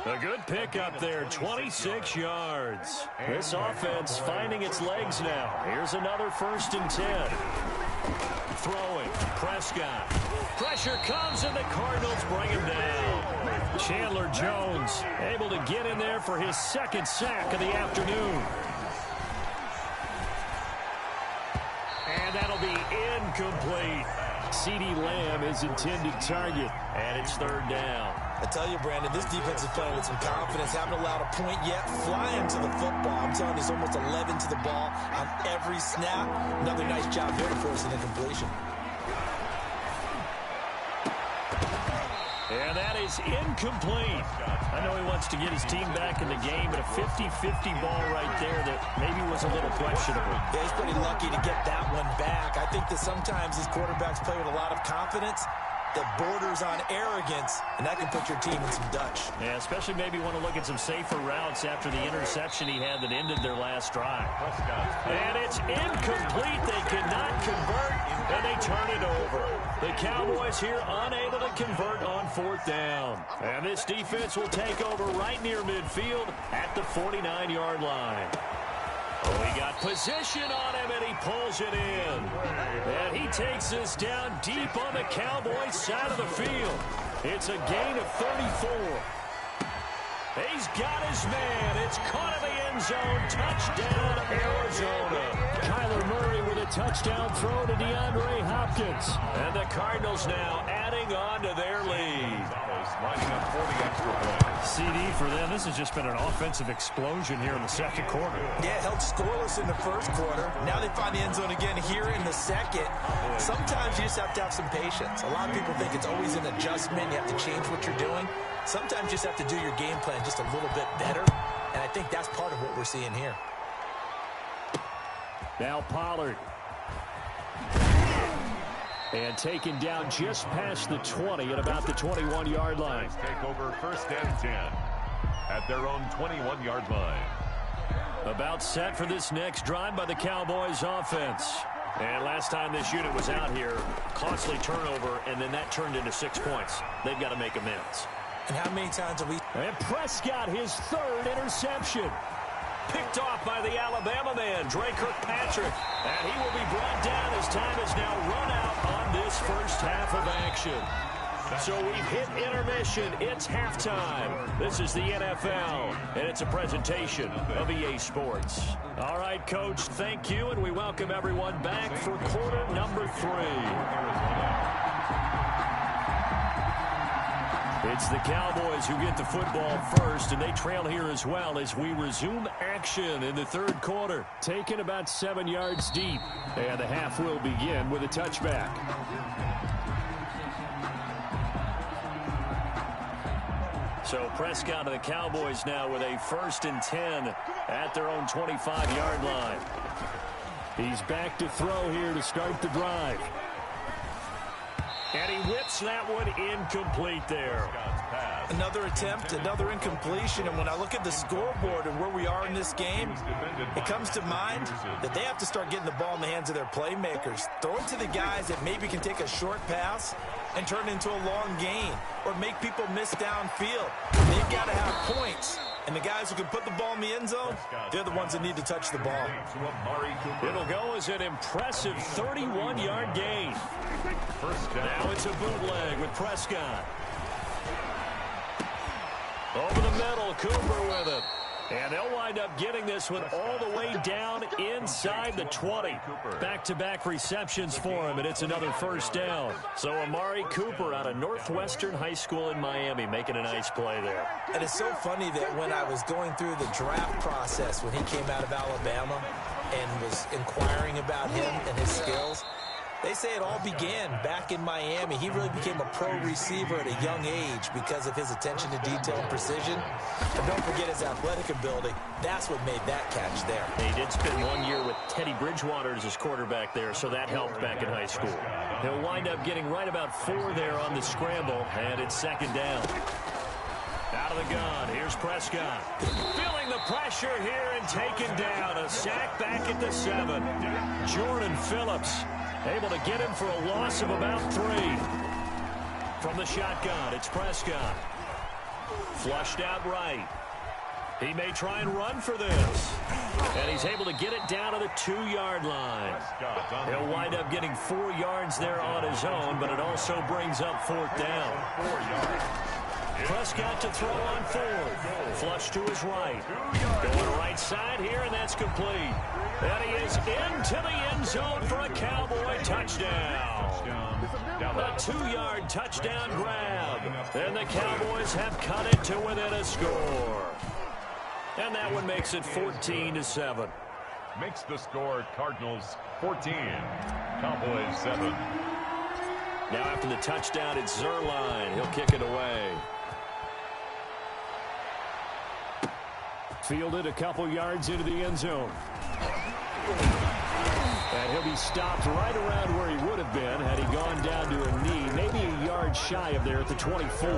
A good pickup there, 26 yards. This offense finding its legs now. Here's another 1st and 10. Throwing, Prescott. Pressure comes, and the Cardinals bring him down. Chandler Jones able to get in there for his 2nd sack of the afternoon. And that'll be incomplete. CeeDee Lamb is intended target, and it's 3rd down. I tell you, Brandon, this defense is playing with some confidence. Haven't allowed a point yet. Flying to the football. I'm telling you, it's almost 11 to the ball on every snap. Another nice job there to force an incompletion. And that is incomplete. I know he wants to get his team back in the game, but a 50-50 ball right there that maybe was a little questionable. Yeah, he's pretty lucky to get that one back. I think that sometimes these quarterbacks play with a lot of confidence that borders on arrogance, and that can put your team in some Dutch. Yeah, especially maybe want to look at some safer routes after the interception he had that ended their last drive. And it's incomplete. They cannot convert, and they turn it over. The Cowboys here unable to convert on 4th down. And this defense will take over right near midfield at the 49-yard line. Oh, he got position on him, and he pulls it in. And he takes this down deep on the Cowboys side of the field. It's a gain of 34. He's got his man. It's caught in the end zone. Touchdown, Arizona. Kyler Murray with a touchdown throw to DeAndre Hopkins. And the Cardinals now adding on to their lead. Lining up for the extra point. CD for them. This has just been an offensive explosion here in the 2nd quarter. Yeah, held scoreless in the 1st quarter. Now they find the end zone again here in the 2nd. Sometimes you just have to have some patience. A lot of people think it's always an adjustment. You have to change what you're doing. Sometimes you just have to do your game plan just a little bit better. And I think that's part of what we're seeing here. Now Pollard. And taken down just past the 20 at about the 21-yard line. Take over 1st and 10 at their own 21-yard line. About set for this next drive by the Cowboys offense. And last time this unit was out here, costly turnover, and then that turned into 6 points. They've got to make amends. And how many times have we... And Prescott, his 3rd interception. Picked off by the Alabama man, Dre Kirkpatrick. And he will be brought down as time is now run out on this 1st half of action. So we've hit intermission. It's halftime. This is the NFL, and it's a presentation of EA Sports. All right, Coach, thank you, and we welcome everyone back for quarter number 3. It's the Cowboys who get the football first, and they trail here as well as we resume action in the 3rd quarter. Taken about 7 yards deep, and the half will begin with a touchback. So Prescott and the Cowboys now with a 1st and 10 at their own 25-yard line. He's back to throw here to start the drive. And he whips that one incomplete there. Another attempt, another incompletion. And when I look at the scoreboard and where we are in this game, it comes to mind that they have to start getting the ball in the hands of their playmakers. Throw it to the guys that maybe can take a short pass and turn it into a long gain or make people miss downfield. They've got to have points. And the guys who can put the ball in the end zone, they're the ones that need to touch the ball. It'll go as an impressive 31-yard gain. Now it's a bootleg with Prescott. Over the middle, Cooper with it. And they'll wind up getting this one all the way down inside the 20. Back-to-back receptions for him, and it's another 1st down. So Amari Cooper out of Northwestern High School in Miami making a nice play there. And it's so funny that when I was going through the draft process when he came out of Alabama, and was inquiring about him and his skills. They say it all began back in Miami. He really became a pro receiver at a young age because of his attention to detail and precision. But don't forget his athletic ability. That's what made that catch there. He did spend 1 year with Teddy Bridgewater as his quarterback there, so that helped back in high school. He'll wind up getting right about 4 there on the scramble, and it's second down. Out of the gun, here's Prescott. Feeling the pressure here and taken down. A sack back at the 7. Jordan Phillips able to get him for a loss of about 3. From the shotgun, it's Prescott. Flushed out right. He may try and run for this. And he's able to get it down to the 2-yard line. He'll wind up getting 4 yards there on his own, but it also brings up 4th down. Prescott to throw on 4th. Flush to his right. Going right side here, and that's complete. And he is into the end zone for a Cowboy touchdown. A 2-yard touchdown grab. And the Cowboys have cut it to within a score. And that one makes it 14-7. Makes the score Cardinals 14, Cowboys 7. Now after the touchdown, it's Zuerlein. He'll kick it away. Fielded a couple yards into the end zone. And he'll be stopped right around where he would have been had he gone down to a knee, maybe a yard shy of there at the 24.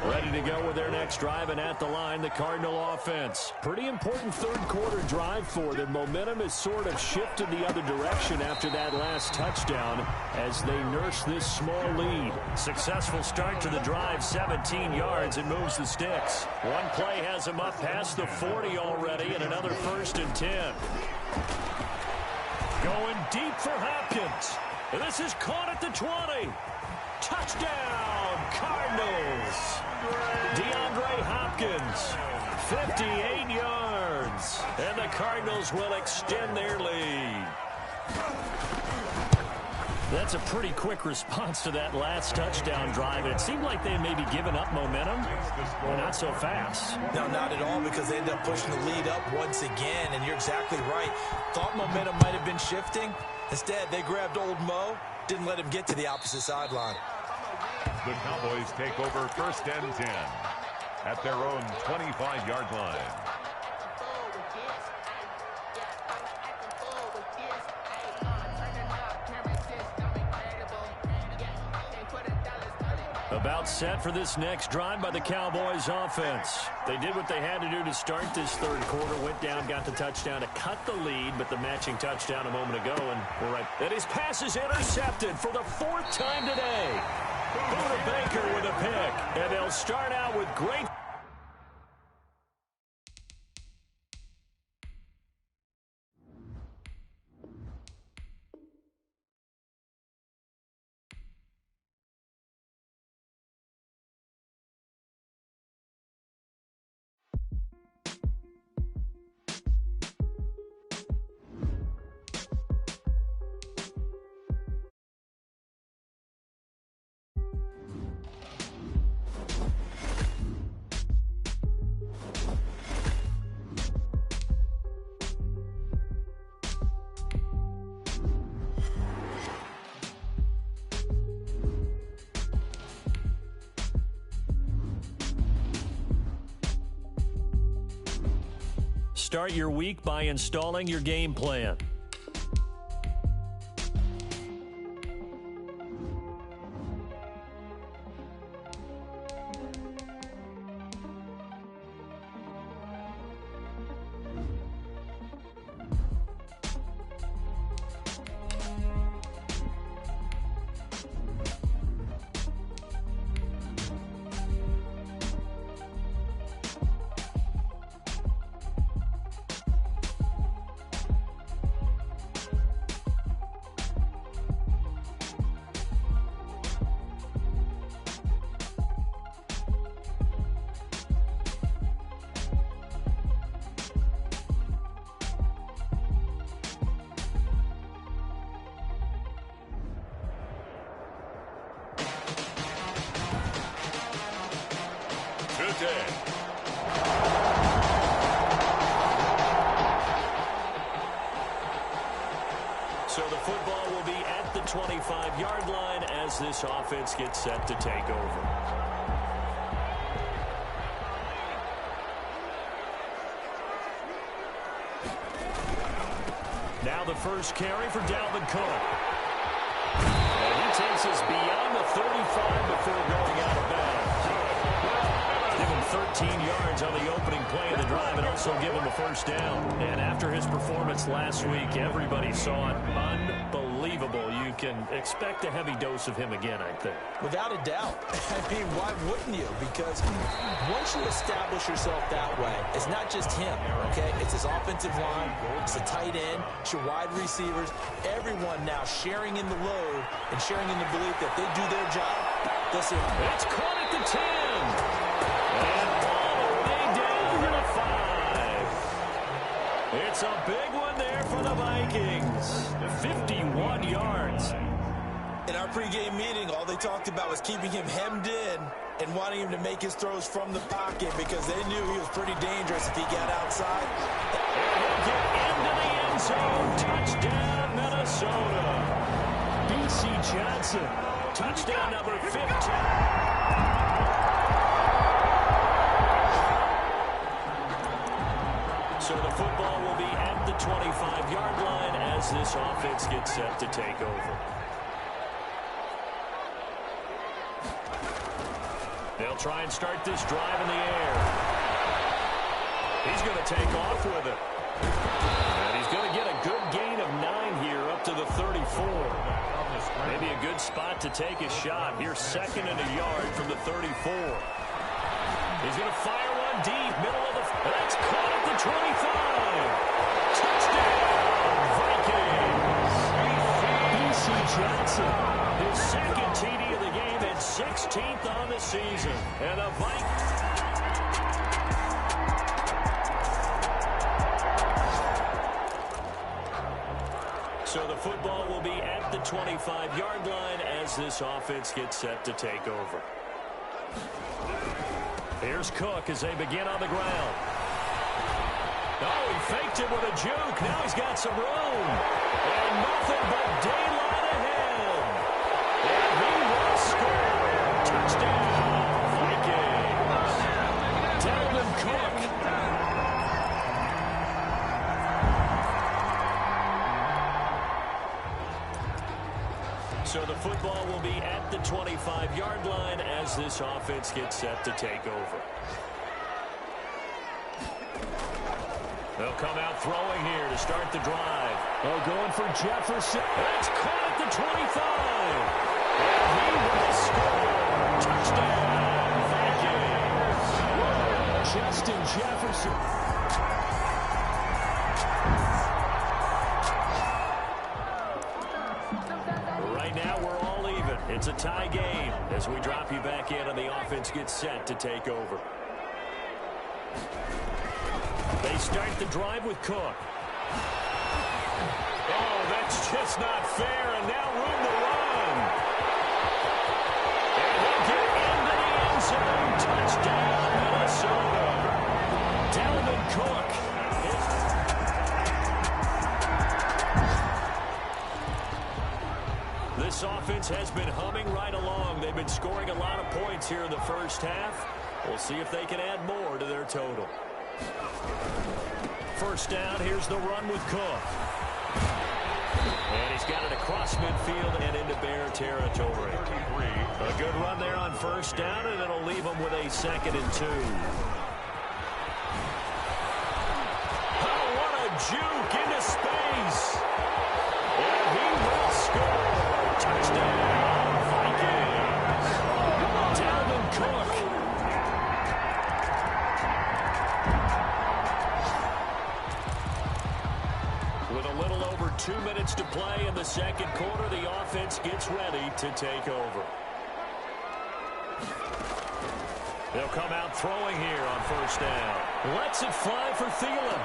Ready to go with their next drive, and at the line, the Cardinal offense. Pretty important third-quarter drive for them. Momentum has sort of shifted the other direction after that last touchdown as they nurse this small lead. Successful start to the drive, 17 yards, and moves the sticks. One play has them up past the 40 already, and another 1st and 10. Going deep for Hopkins. This is caught at the 20. Touchdown, Cardinals. DeAndre Hopkins, 58 yards. And the Cardinals will extend their lead. That's a pretty quick response to that last touchdown drive. And it seemed like they had maybe given up momentum, but not so fast. No, not at all, because they ended up pushing the lead up once again. And you're exactly right. Thought momentum might have been shifting. Instead, they grabbed old Mo, didn't let him get to the opposite sideline. The Cowboys take over 1st and 10 at their own 25-yard line. About set for this next drive by the Cowboys offense. They did what they had to do to start this third quarter. Went down, got the touchdown to cut the lead, but the matching touchdown a moment ago, and we're right. And his pass is intercepted for the 4th time today. Buda Baker with a pick, and they'll start out with great. Start your week by installing your game plan. 25-yard line as this offense gets set to take over. Now the first carry for Dalvin Cook. And he takes us beyond the 35 before going out of bounds. Give him 13 yards on the opening play of the drive and also give him a first down. And after his performance last week, everybody saw it. Unbelievable. You can expect a heavy dose of him again, I think. Without a doubt. I mean, why wouldn't you? Because once you establish yourself that way, it's not just him, okay? It's his offensive line, it's the tight end, it's your wide receivers, everyone now sharing in the load and sharing in the belief that they do their job. Listen, it's caught at the 10. And all the way down to the 5. It's a big one there for the Vikings. 51 yards. In our pregame meeting, all they talked about was keeping him hemmed in and wanting him to make his throws from the pocket because they knew he was pretty dangerous if he got outside. And he'll get into the end zone. Touchdown, Minnesota. B.C. Johnson. Touchdown number 15. So the football will be at the 25-yard line as this offense gets set to take over. They'll try and start this drive in the air. He's going to take off with it. And he's going to get a good gain of 9 here up to the 34. Maybe a good spot to take a shot. Here's 2nd and a yard from the 34. He's going to fire one deep, middle of the... That's caught at the 25. Touchdown, Vikings. B.C. Johnson, his 2nd TD of the game and 16th on the season. And the Vikings... So the football will be at the 25-yard line as this offense gets set to take over. Here's Cook as they begin on the ground. Oh, he faked it with a juke. Now he's got some room. And nothing but daylight ahead. And he will score. Touchdown, Vikings. Dalvin Cook. So the football will be at the 25-yard line as this offense gets set to take over. They'll come out throwing here to start the drive. Oh, going for Jefferson. That's caught at the 25. And he will score. Touchdown, Vikings. Justin Jefferson. It's a tie game as we drop you back in and the offense gets set to take over. They start the drive with Cook. Oh, that's just not fair, and now room to run. And he'll get into the end zone. Touchdown, Minnesota. Dalvin Cook. This offense has been humming right along. They've been scoring a lot of points here in the first half. We'll see if they can add more to their total. First down, here's the run with Cook. And he's got it across midfield and into Bear territory. A good run there on first down, and it'll leave him with a 2nd and 2. Oh, what a juke into space. And he will score. Touchdown, Vikings. Dalvin Cook. With a little over 2 minutes to play in the second quarter, the offense gets ready to take over. They'll come out throwing here on first down. Lets it fly for Thielen.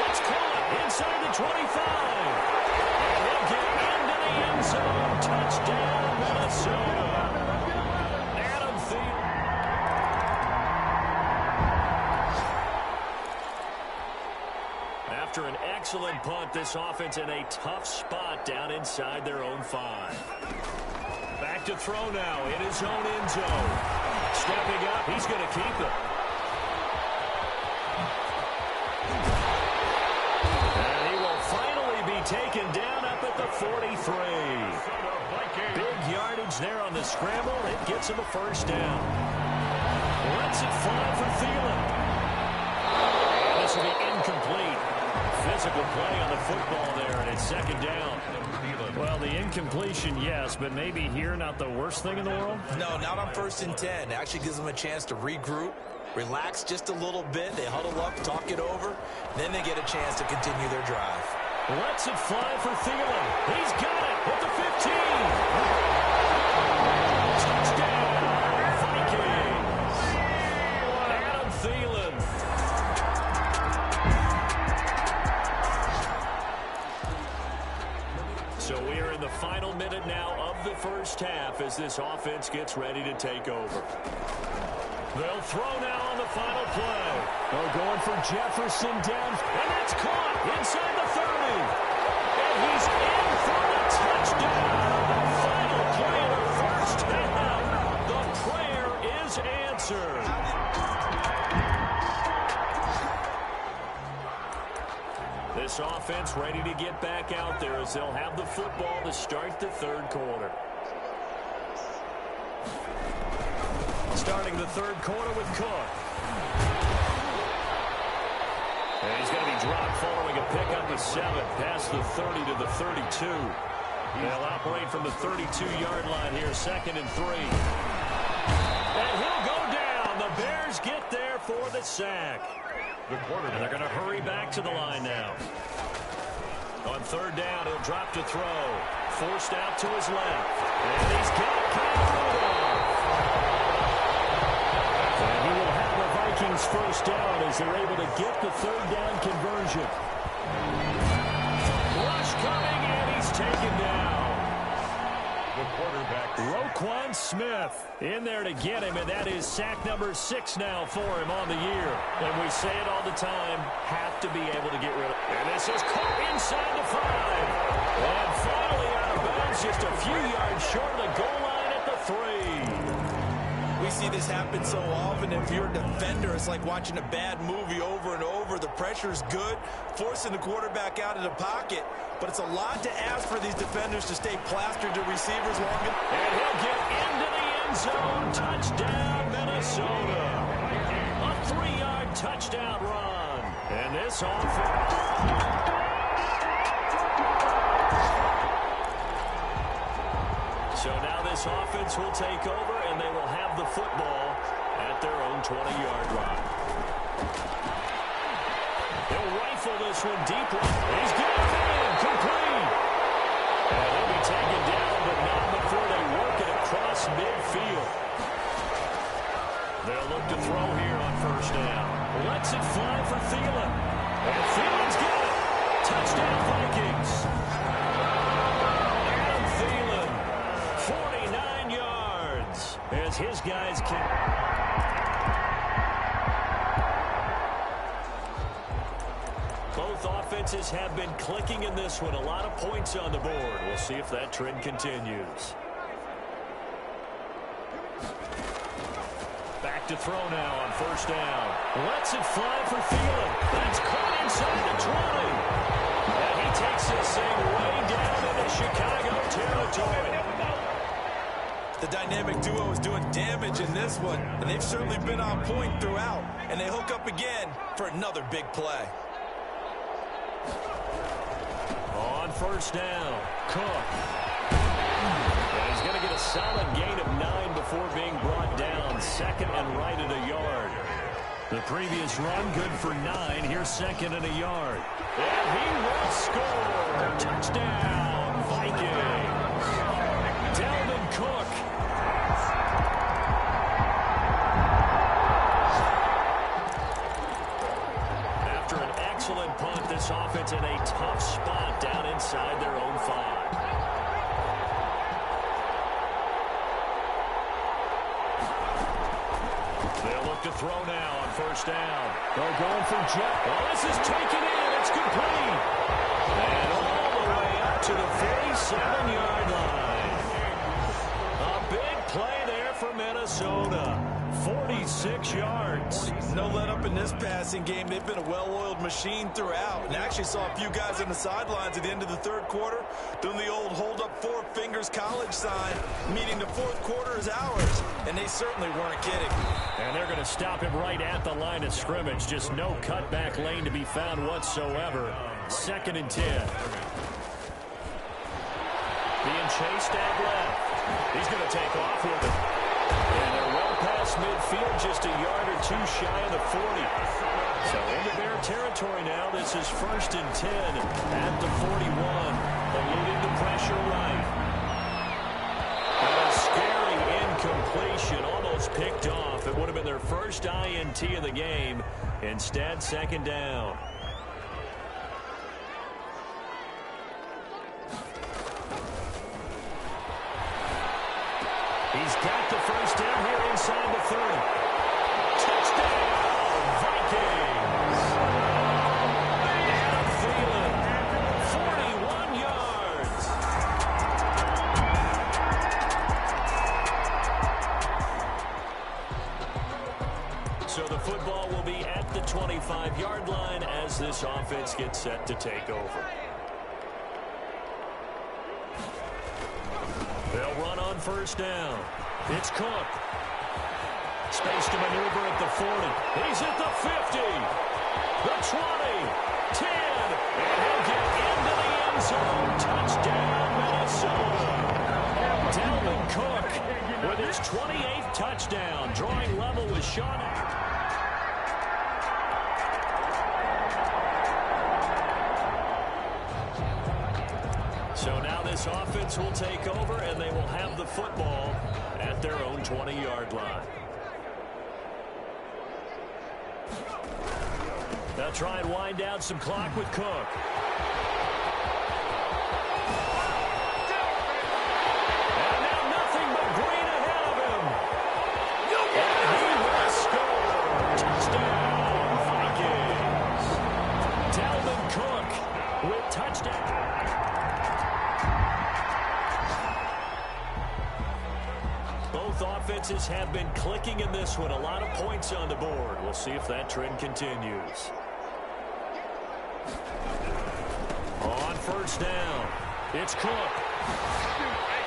It's caught inside the 25. And he'll get into the end zone. Touchdown, Minnesota. Adam Thielen. After an excellent punt, this offense in a tough spot down inside their own 5. Back to throw now in his own end zone. Stepping up, he's going to keep it. And he will finally be taken down up at the 43. Big yardage there on the scramble. It gets him a first down. Lets it fly for Thielen. And this will be incomplete. Physical play on the football there, and it's second down. Well, the incompletion, yes, but maybe here not the worst thing in the world? No, not on 1st and 10. It actually gives them a chance to regroup, relax just a little bit. They huddle up, talk it over, then they get a chance to continue their drive. Lets it fly for Thielen. He's got it at the 15. Touchdown, Vikings. Adam Thielen. So we are in the final minute now of the first half as this offense gets ready to take over. They'll throw now on the final play. They're going for Jefferson down, and that's caught inside the 30. And he's in for the touchdown. The final play of the first half. The prayer is answered. This offense ready to get back out there as they'll have the football to start the third quarter. Starting the third quarter with Cook. And he's going to be dropped following a pickup of 7 past the 30 to the 32. They'll operate from the 32-yard line here, 2nd and 3. And he'll go down. The Bears get there for the sack. And they're going to hurry back to the line now. On 3rd down, he'll drop to throw. Forced out to his left. And he's got Kyle Rudolph. And he will have the Vikings first down as they're able to get the 3rd down conversion. Rush coming, and he's taken down. The quarterback, Roquan Smith in there to get him, and that is sack number 6 now for him on the year. And we say it all the time, have to be able to get rid of it. And this is caught inside the 5. And finally out of bounds, just a few yards short of the goal line at the 3. We see this happen so often. If you're a defender, it's like watching a bad movie over and over. The pressure's good, forcing the quarterback out of the pocket. But it's a lot to ask for these defenders to stay plastered to receivers long enough. And he'll get into the end zone. Touchdown, Minnesota. A 3-yard touchdown run. And this offense. So now this offense will take over, and they will have the football at their own 20-yard line. They'll rifle this one deep. He's got it in, complete. And he'll be taken down, but not before they work it across midfield. They'll look to throw here on 1st down. Lets it fly for Thielen. And Thielen's got it. Touchdown, Vikings. Adam Thielen, 49 yards as his guys can. Both offenses have been clicking in this one. A lot of points on the board. We'll see if that trend continues. Back to throw now on 1st down. Lets it fly for Thielen. That's caught inside the 20. And he takes this thing way down into Chicago territory. The dynamic duo is doing damage in this one, and they've certainly been on point throughout. And they hook up again for another big play. On 1st down, Cook. And he's going to get a solid gain of 9 before being brought down. 2nd and right at a yard. The previous run good for 9. Here's 2nd and a yard. And he will score. Touchdown, Vikings. Dalvin Cook. After an excellent punt, this offense in a tough spot down inside their own 5. They'll look to throw now on 1st down. They're going for Jeff. Well, this is taken in. It's complete. 7-yard line. A big play there for Minnesota. 46 yards. No let up in this passing game. They've been a well-oiled machine throughout. And actually saw a few guys on the sidelines at the end of the third quarter doing the old hold up 4 fingers college sign, meaning the fourth quarter is ours. And they certainly weren't kidding. And they're going to stop him right at the line of scrimmage. Just no cutback lane to be found whatsoever. 2nd and 10. Being chased out left. He's going to take off with it. And they're well past midfield, just a yard or two shy of the 40. So into their territory now. This is 1st and 10 at the 41. Eluding the pressure right. And a scary incompletion, almost picked off. It would have been their first INT of the game. Instead, 2nd down. He's got the first down here inside the 30. Touchdown, Vikings. Adam Thielen, 41 yards. So the football will be at the 25-yard line as this offense gets set to take over. They'll run on 1st down. It's Cook. Space to maneuver at the 40. He's at the 50. The 20. 10. And he'll get into the end zone. Touchdown, Minnesota. Dalvin Cook with his 28th touchdown. Drawing level with Sean. So now this offense will take over, and they will have the football at their own 20-yard line. They'll try and wind down some clock with Cook. And now nothing but green ahead of him. And he will score. Touchdown, Vikings. Dalvin Cook with touchdown. Both offenses have been clicking in this one. A lot of points on the board. We'll see if that trend continues. On 1st down, it's Cook.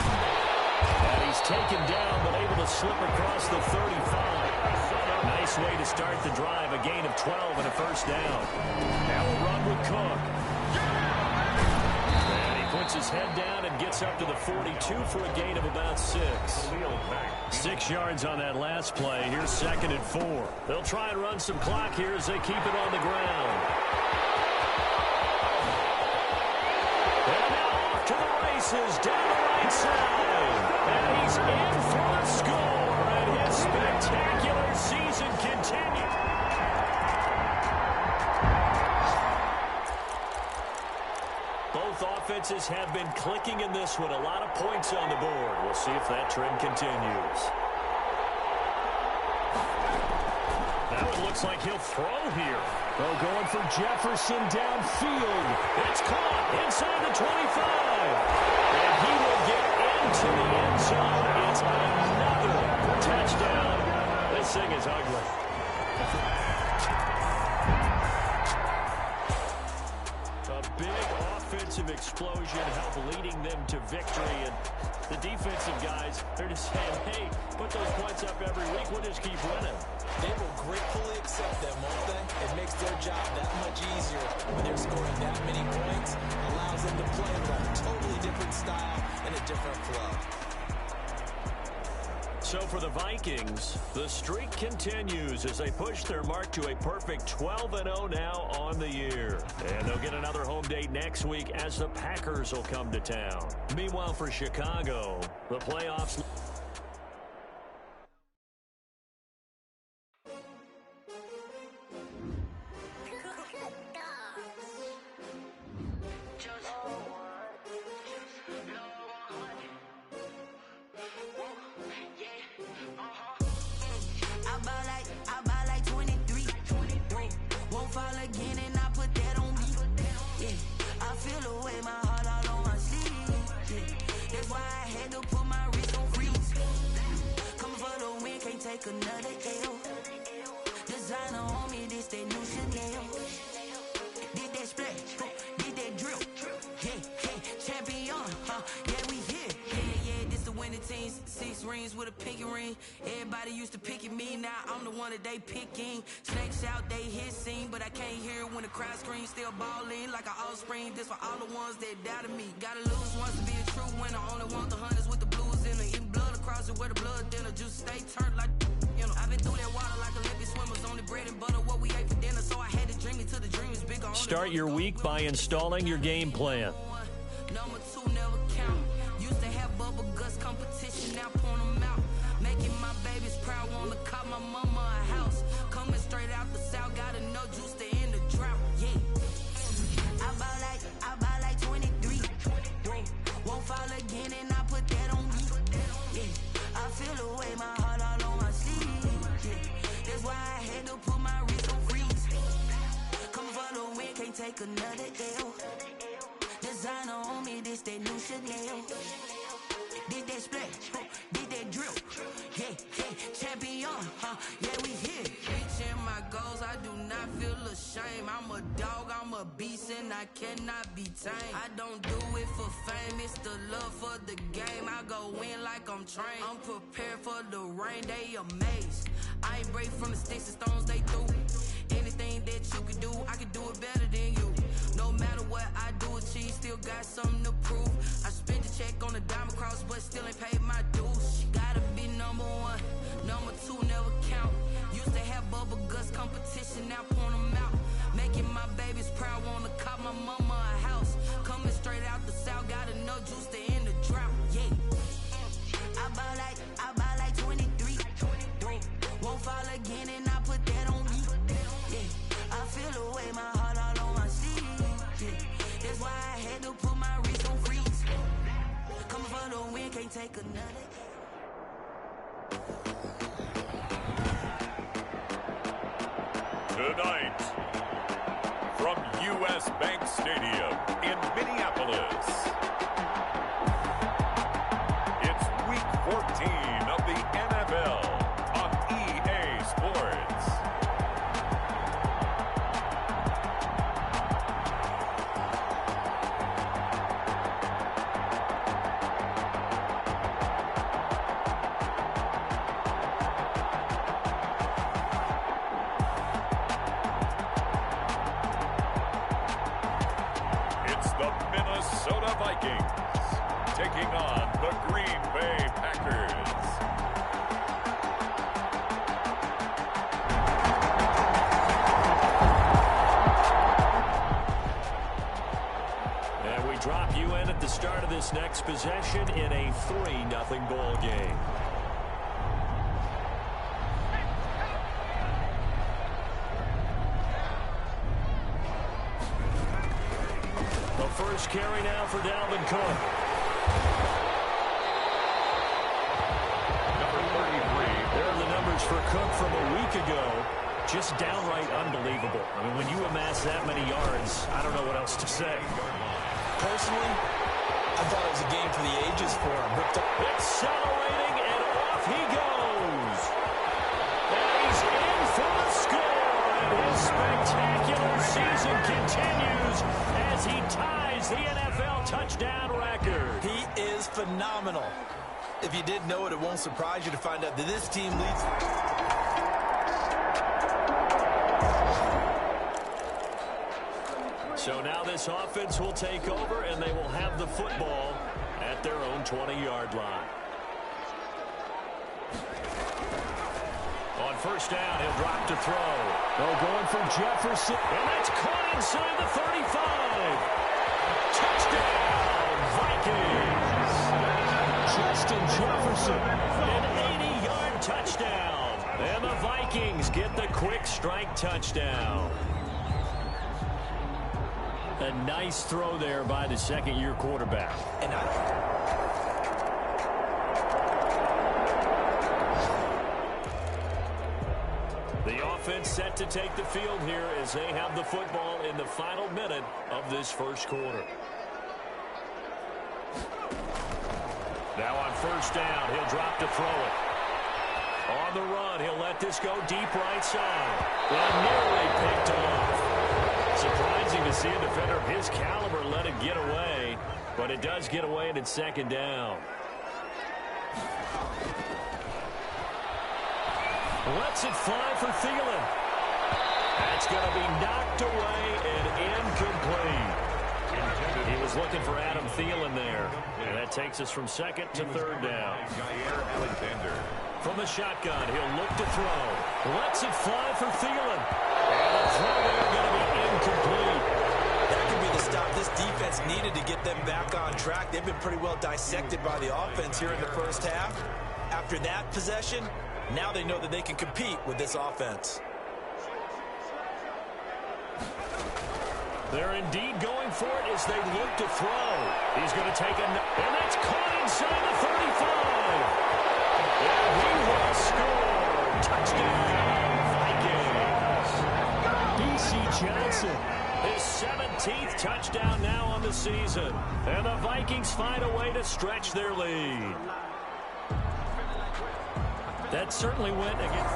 And he's taken down, but able to slip across the 35. Nice way to start the drive. A gain of 12 and a 1st down. Now we'll run with Cook. Puts his head down and gets up to the 42 for a gain of about 6. 6 yards on that last play. Here's 2nd and 4. They'll try and run some clock here as they keep it on the ground. And now off to the races down the right side. And he's in for a score. And his spectacular season continues. Both offenses have been clicking in this one. A lot of points on the board. We'll see if that trend continues. Now it looks like he'll throw here. Oh, going for Jefferson downfield. It's caught inside the 25. And he will get into the end zone. It's another touchdown. This thing is ugly. A big offensive explosion helped leading them to victory. And the defensive guys, they're just saying, hey, put those points up every week. We'll just keep winning. They will gratefully accept them, won't they? It makes their job that much easier when they're scoring that many points. Allows them to play with a totally different style and a different flow. So for the Vikings, the streak continues as they push their mark to a perfect 12-0 now on the year. And they'll get another home date next week as the Packers will come to town. Meanwhile, for Chicago, the playoffs... Again, and I put that on me. Yeah, I feel the way my heart all on my sleeve. That's why I had to put my wrist on freeze. Coming for the win, can't take another L. Designer on me, this that new Chanel. Did that splash, did that drill. Yeah, champion, yeah, we here. Yeah, this the winning teams. 6 rings with a pinky ring. Everybody used to pick at me, now I'm the one that they picking. Snakes out, they hit scene, but I can't hear it when the crowd screams. Still balling like an offspring. This for all the ones that doubted me. Gotta lose once to be a true winner. Only want the hunters with the blues in it. Eating blood across it where the blood dinner. Juice stay turned like, you know. I've been through that water like Olympic swimmers. Only bread and butter, what we ate for dinner. So I had to dream it till the dream is bigger. Start your week by installing your game plan. Number 2 never count. Used to have bubble guts competition, now point them out. Making my babies proud, wanna call my mama a house. Coming straight out the south, gotta know juice to end the drought. Yeah. I bought like 23. Won't fall again and I put that on me. Yeah. I feel the way, my heart all on my sleeve. Yeah. That's why I had to put my wrist on freeze. Coming for the win, can't take another L. Designer on me, this that new Chanel. Did that splash, did that drill. Yeah, champion, yeah, we here. Reaching my goals, I do not feel ashamed. I'm a dog, I'm a beast, and I cannot be tamed. I don't do it for fame, it's the love for the game. I go in like I'm trained. I'm prepared for the rain, they amazed. I ain't break from the sticks and stones they threw. Anything that you can do, I can do it better than you. No matter what I do, achieve, still got something to prove. I spent the check on the diamond cross, but still ain't paid my dues. Gotta be number 1, number 2 never count. Used to have bubble guts competition, now point them out. Making my babies proud, wanna call my mama a house. Coming straight out the south, gotta know juice to end the drought. Yeah. I bought like 23. Won't fall again and I put that on me. Yeah. I feel the way, my heart all on my sleeve. Yeah. That's why I had to put my wrist on freeze. Coming for the win, can't take another. Tonight, from U.S. Bank Stadium in Minneapolis, it's Week 14 of the NFL on EA Sports. Minnesota Vikings taking on the Green Bay Packers. And we drop you in at the start of this next possession in a 3-0 ball game. First carry now for Dalvin Cook. Number 33. There are the numbers for Cook from a week ago. Just downright unbelievable. I mean, when you amass that many yards, I don't know what else to say. Personally, I thought it was a game for the ages for him. Accelerating, and off he goes. And he's in for the score. And his spectacular season continues as he ties the NFL touchdown record. He is phenomenal. If you didn't know it, it won't surprise you to find out that this team leads. So now this offense will take over, and they will have the football at their own 20-yard line. On first down, he'll drop to throw. They're going for Jefferson, and that's caught inside the 35. Touchdown, Vikings. Justin Jefferson, an 80-yard touchdown. And the Vikings get the quick strike touchdown. A nice throw there by the second-year quarterback. And the offense set to take the field here as they have the football in the final minute of this first quarter. Now on first down, he'll drop to throw it. On the run, he'll let this go deep right side. And nearly picked off. Surprising to see a defender of his caliber let it get away, but it does get away and it's second down. Lets it fly for Thielen. That's going to be knocked away and incomplete. He was looking for Adam Thielen there. And that takes us from second to third down. From the shotgun, he'll look to throw. Lets it fly for Thielen. And the throw there going to be incomplete. That could be the stop this defense needed to get them back on track. They've been pretty well dissected by the offense here in the first half. After that possession, now they know that they can compete with this offense. They're indeed going for it as they look to throw. He's going to take a... And that's caught inside the 35. And he will score. Touchdown, Vikings. B.C. Johnson, his 17th touchdown now on the season. And the Vikings find a way to stretch their lead. That certainly went again.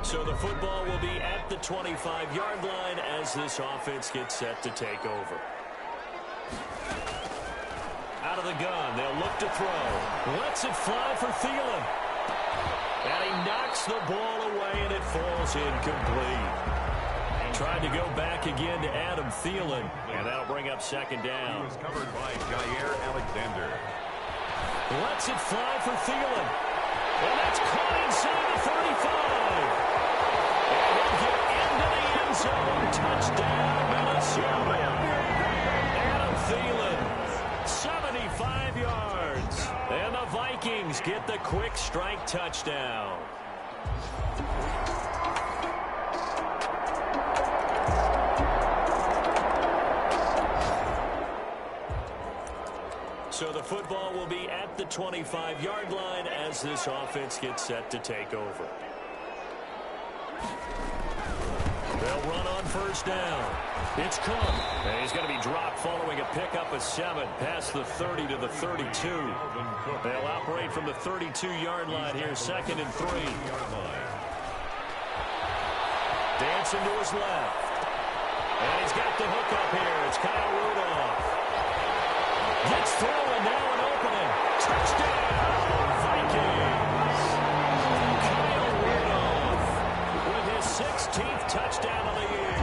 So the football will be at the 25-yard line as this offense gets set to take over. Out of the gun, they'll look to throw. Lets it fly for Thielen. And he knocks the ball away, and it falls incomplete. Tried to go back again to Adam Thielen, and that'll bring up second down. He was covered by Jair Alexander. Lets it fly for Thielen. And that's caught inside the 35. And he'll get into the end zone. Touchdown, Minnesota. Adam Thielen, 75 yards. And the Vikings get the quick strike touchdown. So the football will be at the 25-yard line as this offense gets set to take over. They'll run on first down. It's Cook. And he's going to be dropped following a pickup of 7 past the 30 to the 32. They'll operate from the 32-yard line here, 2nd and 3. Dancing to his left. And he's got the hook up here. It's Kyle Rudolph. Gets through and now an opening. Touchdown, Vikings. Kyle Rudolph with his 16th touchdown of the year.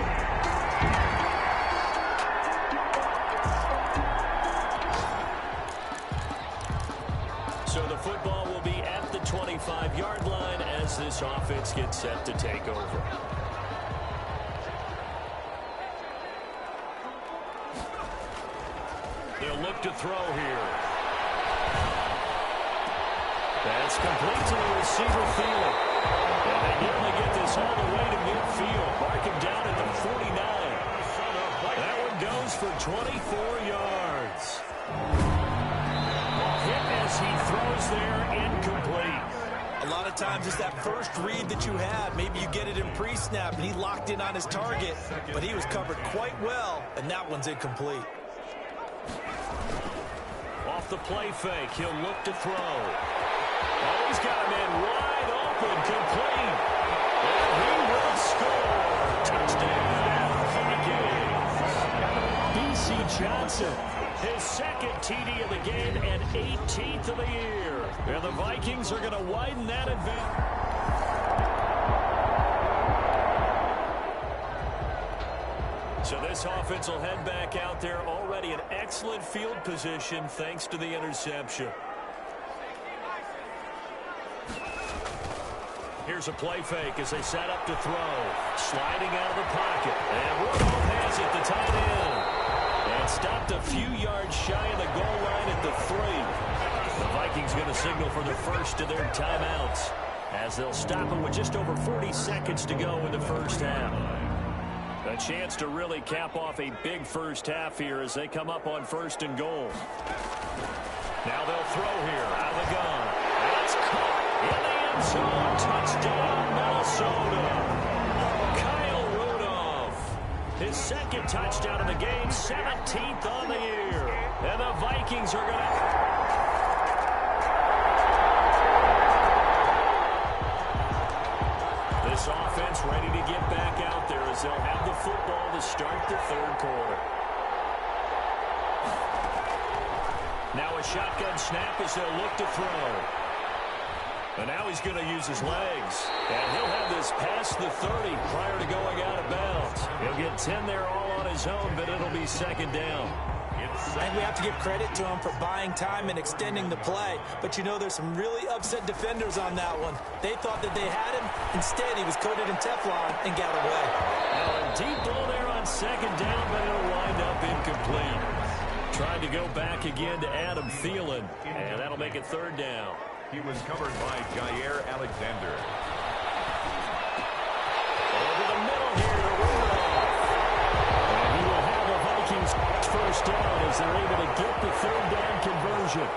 So the football will be at the 25-yard line as this offense gets set to take over. They'll look to throw here. That's complete to the receiver Thielen. And they nearly get this all the way to midfield. Mark him down at the 49. That one goes for 24 yards. Hit as he throws there, incomplete. A lot of times it's that first read that you have. Maybe you get it in pre-snap, and he locked in on his target, but he was covered quite well, and that one's incomplete. Off the play fake, he'll look to throw. Oh, he's got him in wide open, complete. And he will score. Touchdown, Vikings. B.C. Johnson, his 2nd TD of the game and 18th of the year. And the Vikings are going to widen that advantage. So this offense will head back out there, already in excellent field position thanks to the interception. Here's a play fake as they set up to throw. Sliding out of the pocket. And Rudolph has it, the tight end. And stopped a few yards shy of the goal line at the 3. The Vikings going to signal for the first of their timeouts as they'll stop it with just over 40 seconds to go in the first half. A chance to really cap off a big first half here as they come up on 1st and goal. Now they'll throw here out of the gun. That's caught in the end zone. Touchdown, Minnesota. Kyle His second touchdown of the game, 17th on the year. And the Vikings are going to... This offense ready to get back out there as they'll have the football to start the third quarter. Now a shotgun snap as they'll look to throw. And now he's going to use his legs. And he'll have this past the 30 prior to going out of bounds. He'll get 10 there all on his own, but it'll be second down. And we have to give credit to him for buying time and extending the play. But, you know, there's some really upset defenders on that one. They thought that they had him. Instead, he was coated in Teflon and got away. Now a deep ball there on second down, but it'll wind up incomplete. Tried to go back again to Adam Thielen, and that'll make it third down. He was covered by Jair Alexander. Over the middle here to Rudolph. And he will have the Vikings first down as they're able to get the third down conversion.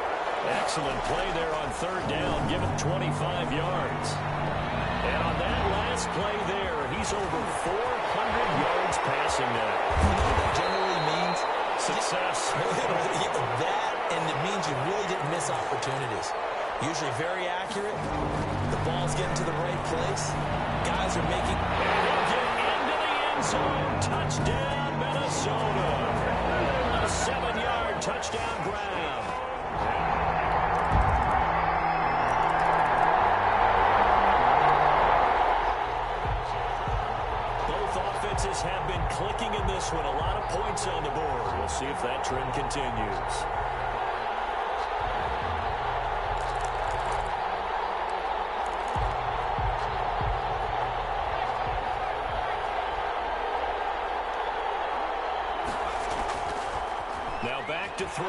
Excellent play there on third down, given 25 yards. And on that last play there, he's over 400 yards passing now. You know what that generally means? Success. That, and it means you really didn't miss opportunities. Usually very accurate. The ball's getting to the right place. Guys are making... And he'll get into the end zone. Touchdown, Minnesota. A 7-yard touchdown grab. Both offenses have been clicking in this one. A lot of points on the board. We'll see if that trend continues. Now back to throw.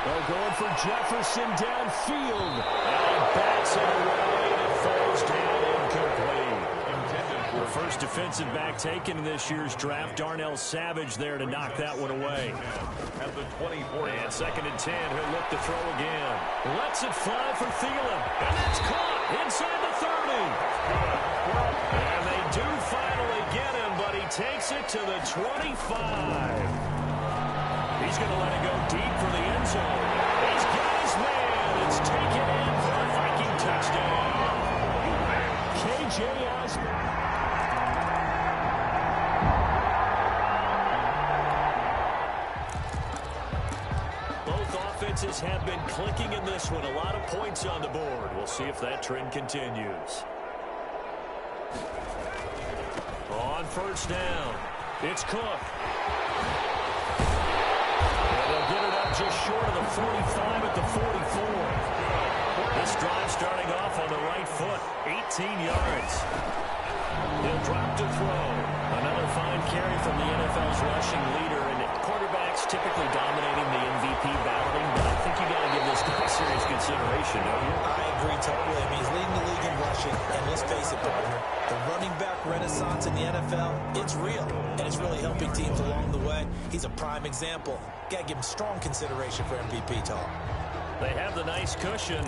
They're going for Jefferson downfield. And he bats it away and it falls down incomplete. The first defensive back taken in this year's draft, Darnell Savage there to knock that one away. At the 24. And second and 10, he'll look to throw again. Lets it fly for Thielen. And that's caught inside the 30. And they do finally get him, but he takes it to the 25. He's going to let it go deep for the end zone. He's got his man. It's taken in for a Viking touchdown. K.J. Osborne. Both offenses have been clicking in this one. A lot of points on the board. We'll see if that trend continues. On first down, it's Cook. They'll get it up just short of the 45 at the 44. This drive starting off on the right foot, 18 yards. He'll drop to throw. Another fine carry from the NFL's rushing leader, and quarterbacks typically dominating the MVP balloting, but I think you got to give this guy serious consideration, don't you? I agree totally. I mean, he's leading the league in rushing, and let's face it, partner, the running back renaissance in the NFL, it's real, and it's really helping teams along the way. He's a prime example. Got to give him strong consideration for MVP talk. They have the nice cushion.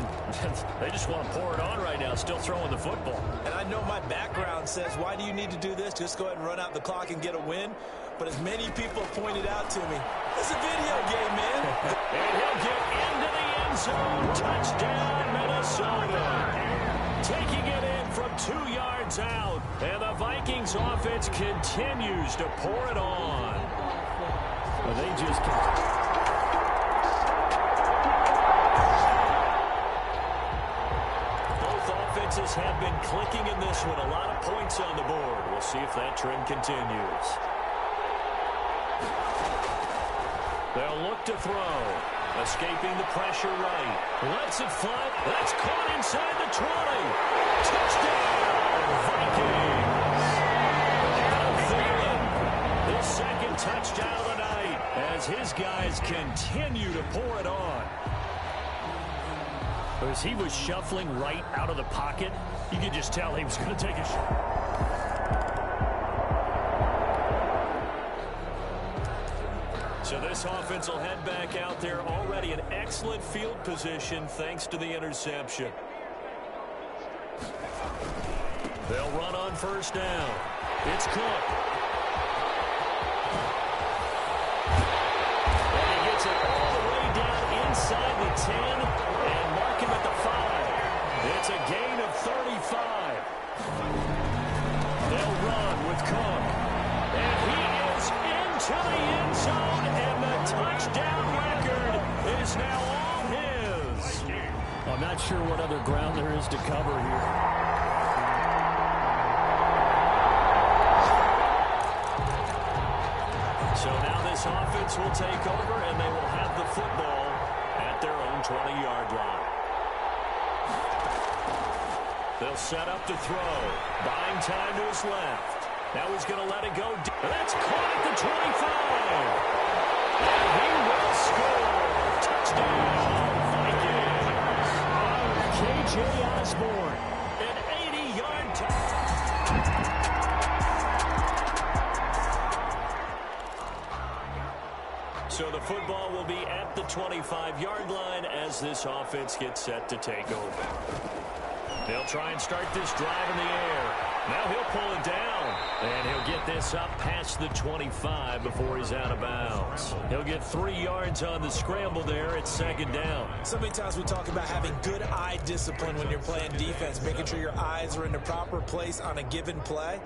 They just want to pour it on right now, still throwing the football. And I know my background says, why do you need to do this? Just go ahead and run out the clock and get a win. But as many people have pointed out to me, it's a video game, man. And he'll get into the end zone. Touchdown, Minnesota. Taking it in from 2 yards out. And the Vikings offense continues to pour it on. Well, they just can't. Offenses have been clicking in this one. A lot of points on the board. We'll see if that trend continues. They'll look to throw. Escaping the pressure right. Lets it fly. That's caught inside the 20. Touchdown, Vikings. Adam Thielen, his second touchdown of the night as his guys continue to pour it on. As he was shuffling right out of the pocket, you could just tell he was going to take a shot. So this offense will head back out there, already in excellent field position thanks to the interception. They'll run on first down. It's Cook. cover here. So now this offense will take over, and they will have the football at their own 20-yard line. They'll set up to throw. Buying time to his left. Now he's going to let it go. That's caught at the 25. And he will score. Touchdown, Vikings. K.J. Osborne, an 80-yard touchdown. So the football will be at the 25-yard line as this offense gets set to take over. They'll try and start this drive in the air. Now he'll pull it down. And he'll get this up past the 25 before he's out of bounds. He'll get 3 yards on the scramble there. It's second down. So many times we talk about having good eye discipline when you're playing defense, making sure your eyes are in the proper place on a given play.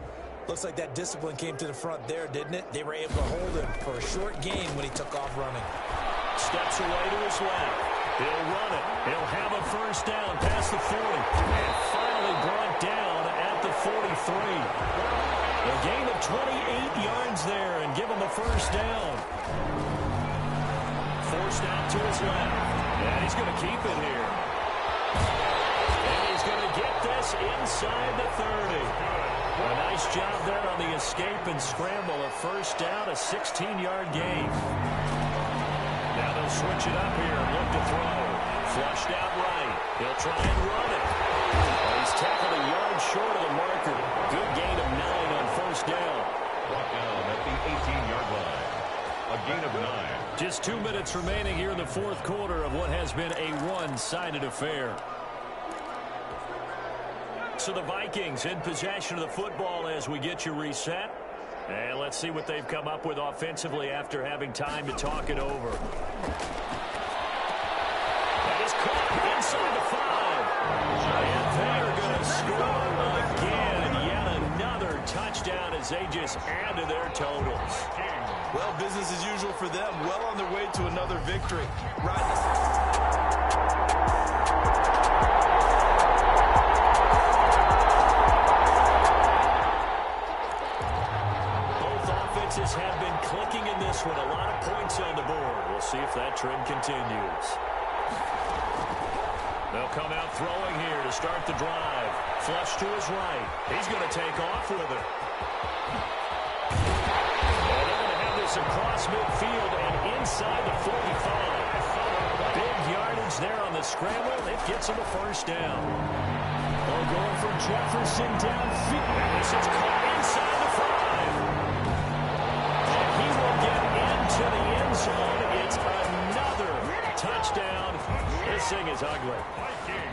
Looks like that discipline came to the front there, didn't it? They were able to hold him for a short gain when he took off running. Steps away to his left. He'll run it. He'll have a first down past the 40. And finally brought down at the 43. A gain of 28 yards there and give him a first down. Forced out to his left. And he's going to keep it here. And he's going to get this inside the 30. A nice job there on the escape and scramble. A first down, a 16-yard gain. Now they'll switch it up here and look to throw. Flushed out right. He'll try and run it. Well, he's tackled a yard short of the marker. Good gain of 9 on first down. Brought down at the 18-yard line. A gain of 9. Just 2 minutes remaining here in the fourth quarter of what has been a one-sided affair. So the Vikings in possession of the football as we get you reset. And let's see what they've come up with offensively after having time to talk it over. That is caught inside the 5. And they're going to score again. Yet another touchdown as they just add to their totals. Well, business as usual for them. Well on their way to another victory. Right. Have been clicking in this one. A lot of points on the board. We'll see if that trend continues. They'll come out throwing here to start the drive. Flush to his right. He's going to take off with it. And they're going to have this across midfield and inside the 45. Big yardage there on the scramble. It gets him a first down. They're going for Jefferson downfield. And this is caught inside the 5. To the end zone. It's another touchdown. This thing is ugly.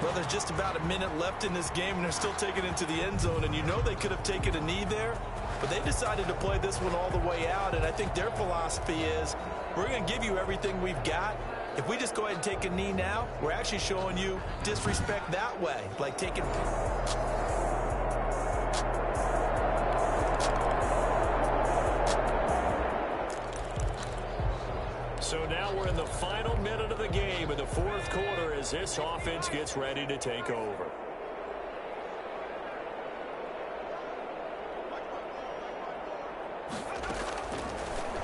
Well, there's just about a minute left in this game, and they're still taking it to the end zone. And you know they could have taken a knee there, but they decided to play this one all the way out. And I think their philosophy is, we're going to give you everything we've got. If we just go ahead and take a knee now, we're actually showing you disrespect that way, like taking... So now we're in the final minute of the game in the fourth quarter as this offense gets ready to take over.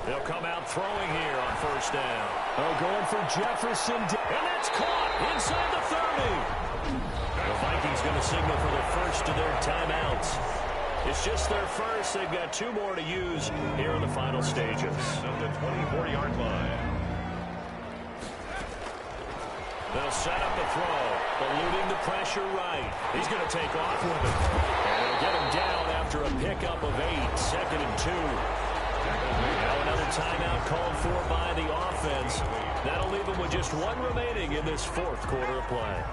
They'll come out throwing here on first down. Oh, going for Jefferson. And that's caught inside the 30. The Vikings going to signal for the first of their timeouts. It's just their first. They've got 2 more to use here in the final stages. At the 24-yard line. They'll set up the throw, eluding the pressure right. He's going to take off with it. And they'll get him down after a pickup of 8, second and 2. Now another timeout called for by the offense. That'll leave them with just 1 remaining in this fourth quarter of play.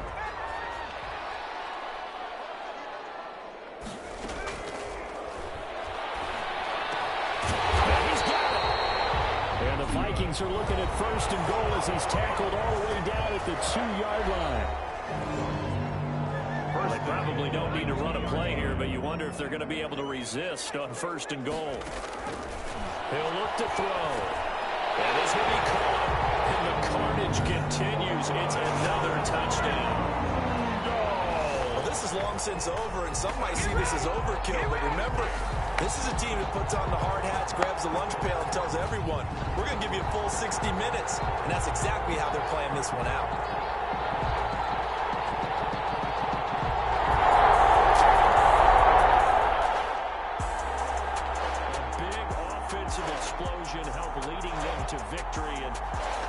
Vikings are looking at first and goal as he's tackled all the way down at the 2-yard line. They probably don't need to run a play here, but you wonder if they're going to be able to resist on first and goal. He'll look to throw. And this will be caught. And the carnage continues. It's another touchdown. Well, this is is long since over, and some might see this as overkill. But remember, this is a team that puts on the hard hats, grabs the lunch pail, and tells everyone, we're going to give you a full 60 minutes. And that's exactly how they're playing this one out. Explosion help leading them to victory, and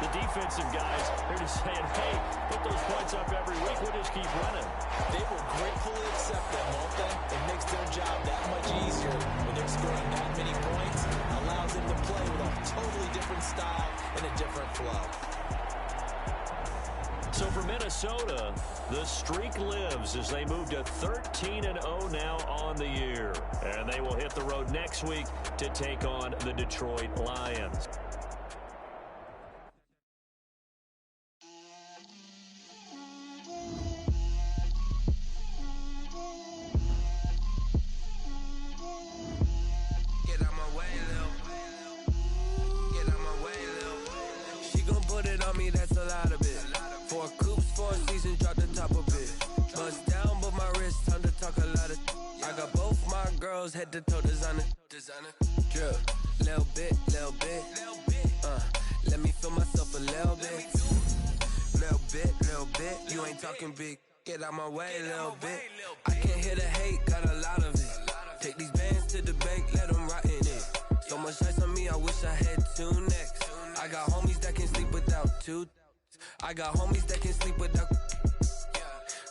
the defensive guys are just saying, hey, put those points up every week, we'll just keep running. They will gratefully accept them, won't they? It makes their job that much easier when they're scoring that many points. Allows them to play with a totally different style and a different flow. So for Minnesota, the streak lives as they move to 13-0 now on the year. And they will hit the road next week to take on the Detroit Lions. Get out my way, Lil. Get out my way, Lil. She gon' put it on me, that's a lot of it. 4 coops, 4 seasons, drop the top of it. Bust down, but my wrist, time to talk a lot of. I got both my girls head to toe designer. Drip, little bit. Let me feel myself a little bit. Little bit. You ain't talking big. Get out my way, little bit. I can't hear the hate, got a lot of it. Take these bands to the bank, let them rot in it. So much ice on me, I wish I had 2 necks. I got homies that can sleep without 2. I got homies that can sleep without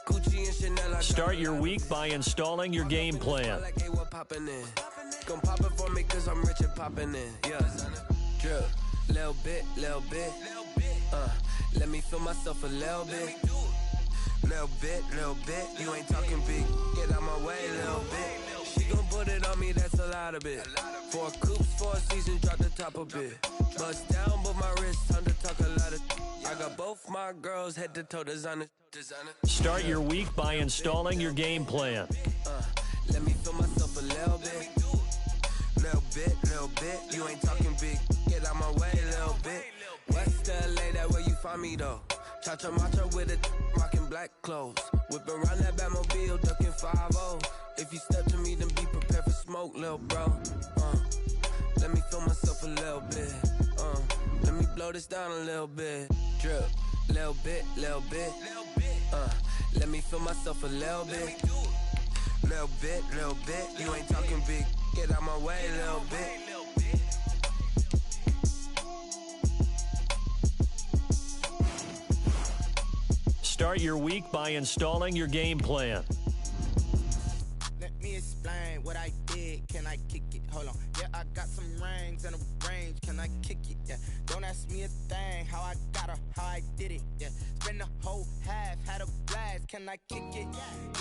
Gucci and Chanel. Start your week by installing your game plan. Gon' pop it for me cause I'm rich and poppin' in. Yeah. Drip, little bit. Let me feel myself a little bit. Little bit. You ain't talking big. Get out my way, little bit. She gon' put it on me, that's a lot of it. 4 coops, 4 seasons, drop the top a bit. Bust down, but my wrist, time to talk a lot of. I got both my girls head to toe designer. Start your week by installing your game plan. Let me feel myself a little bit. Little bit. You ain't talking big. Get out my way, little bit. West LA, that where you find me though. Cha-cha matcha with it, rocking black clothes. Whip around that Batmobile, ducking 5-0. If you step to me, then be prepared for smoke, little bro. Let me feel myself a little bit. Let me blow this down a little bit. Drip, little bit. Let me feel myself a little bit. Little bit. You ain't talking big. Get out my way, little bit. Start your week by installing your game plan. Let me explain what I did. Can I kick it? Hold on. Yeah, I got some rings and a range. Can I kick it? Yeah. Don't ask me a thing. How I got her, how I did it. Yeah. Spend the whole half, had a blast. Can I kick it?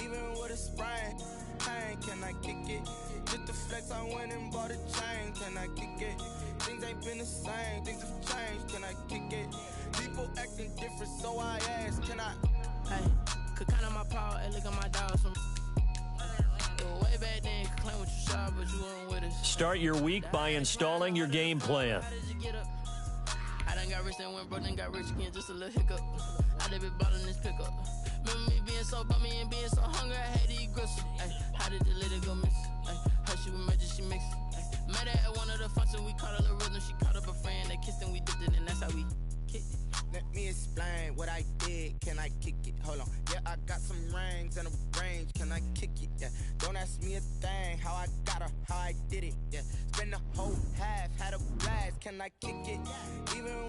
Even with a sprain. Pain, can I kick it? Just the flex, I went and bought a chain. Can I kick it? Things ain't been the same. Things have changed. Can I kick it? People acting different, so I ask, can I? Hey, could count on my power and look at my dogs from way back then, could claim what you saw, but you weren't with us. Start your week by installing your game plan. How did you get up? I done got rich and went broke, then got rich again, just a little hiccup. I done been ballin' this pickup. Remember me being so bummy and being so hungry, I had to eat gristle. Ay, how did the lady go miss? Ay, her she was magic, she mixed. Met her at one of the functions, we caught her the rhythm, she caught up a friend, they kissed and we dipped it, and that's how we kicked it. Let me explain what I did. Can I kick it? Hold on. Yeah, I got some rings and a range. Can I kick it? Yeah. Don't ask me a thing. How I got her, how I did it. Yeah. Spend the whole half, had a blast. Can I kick it? Even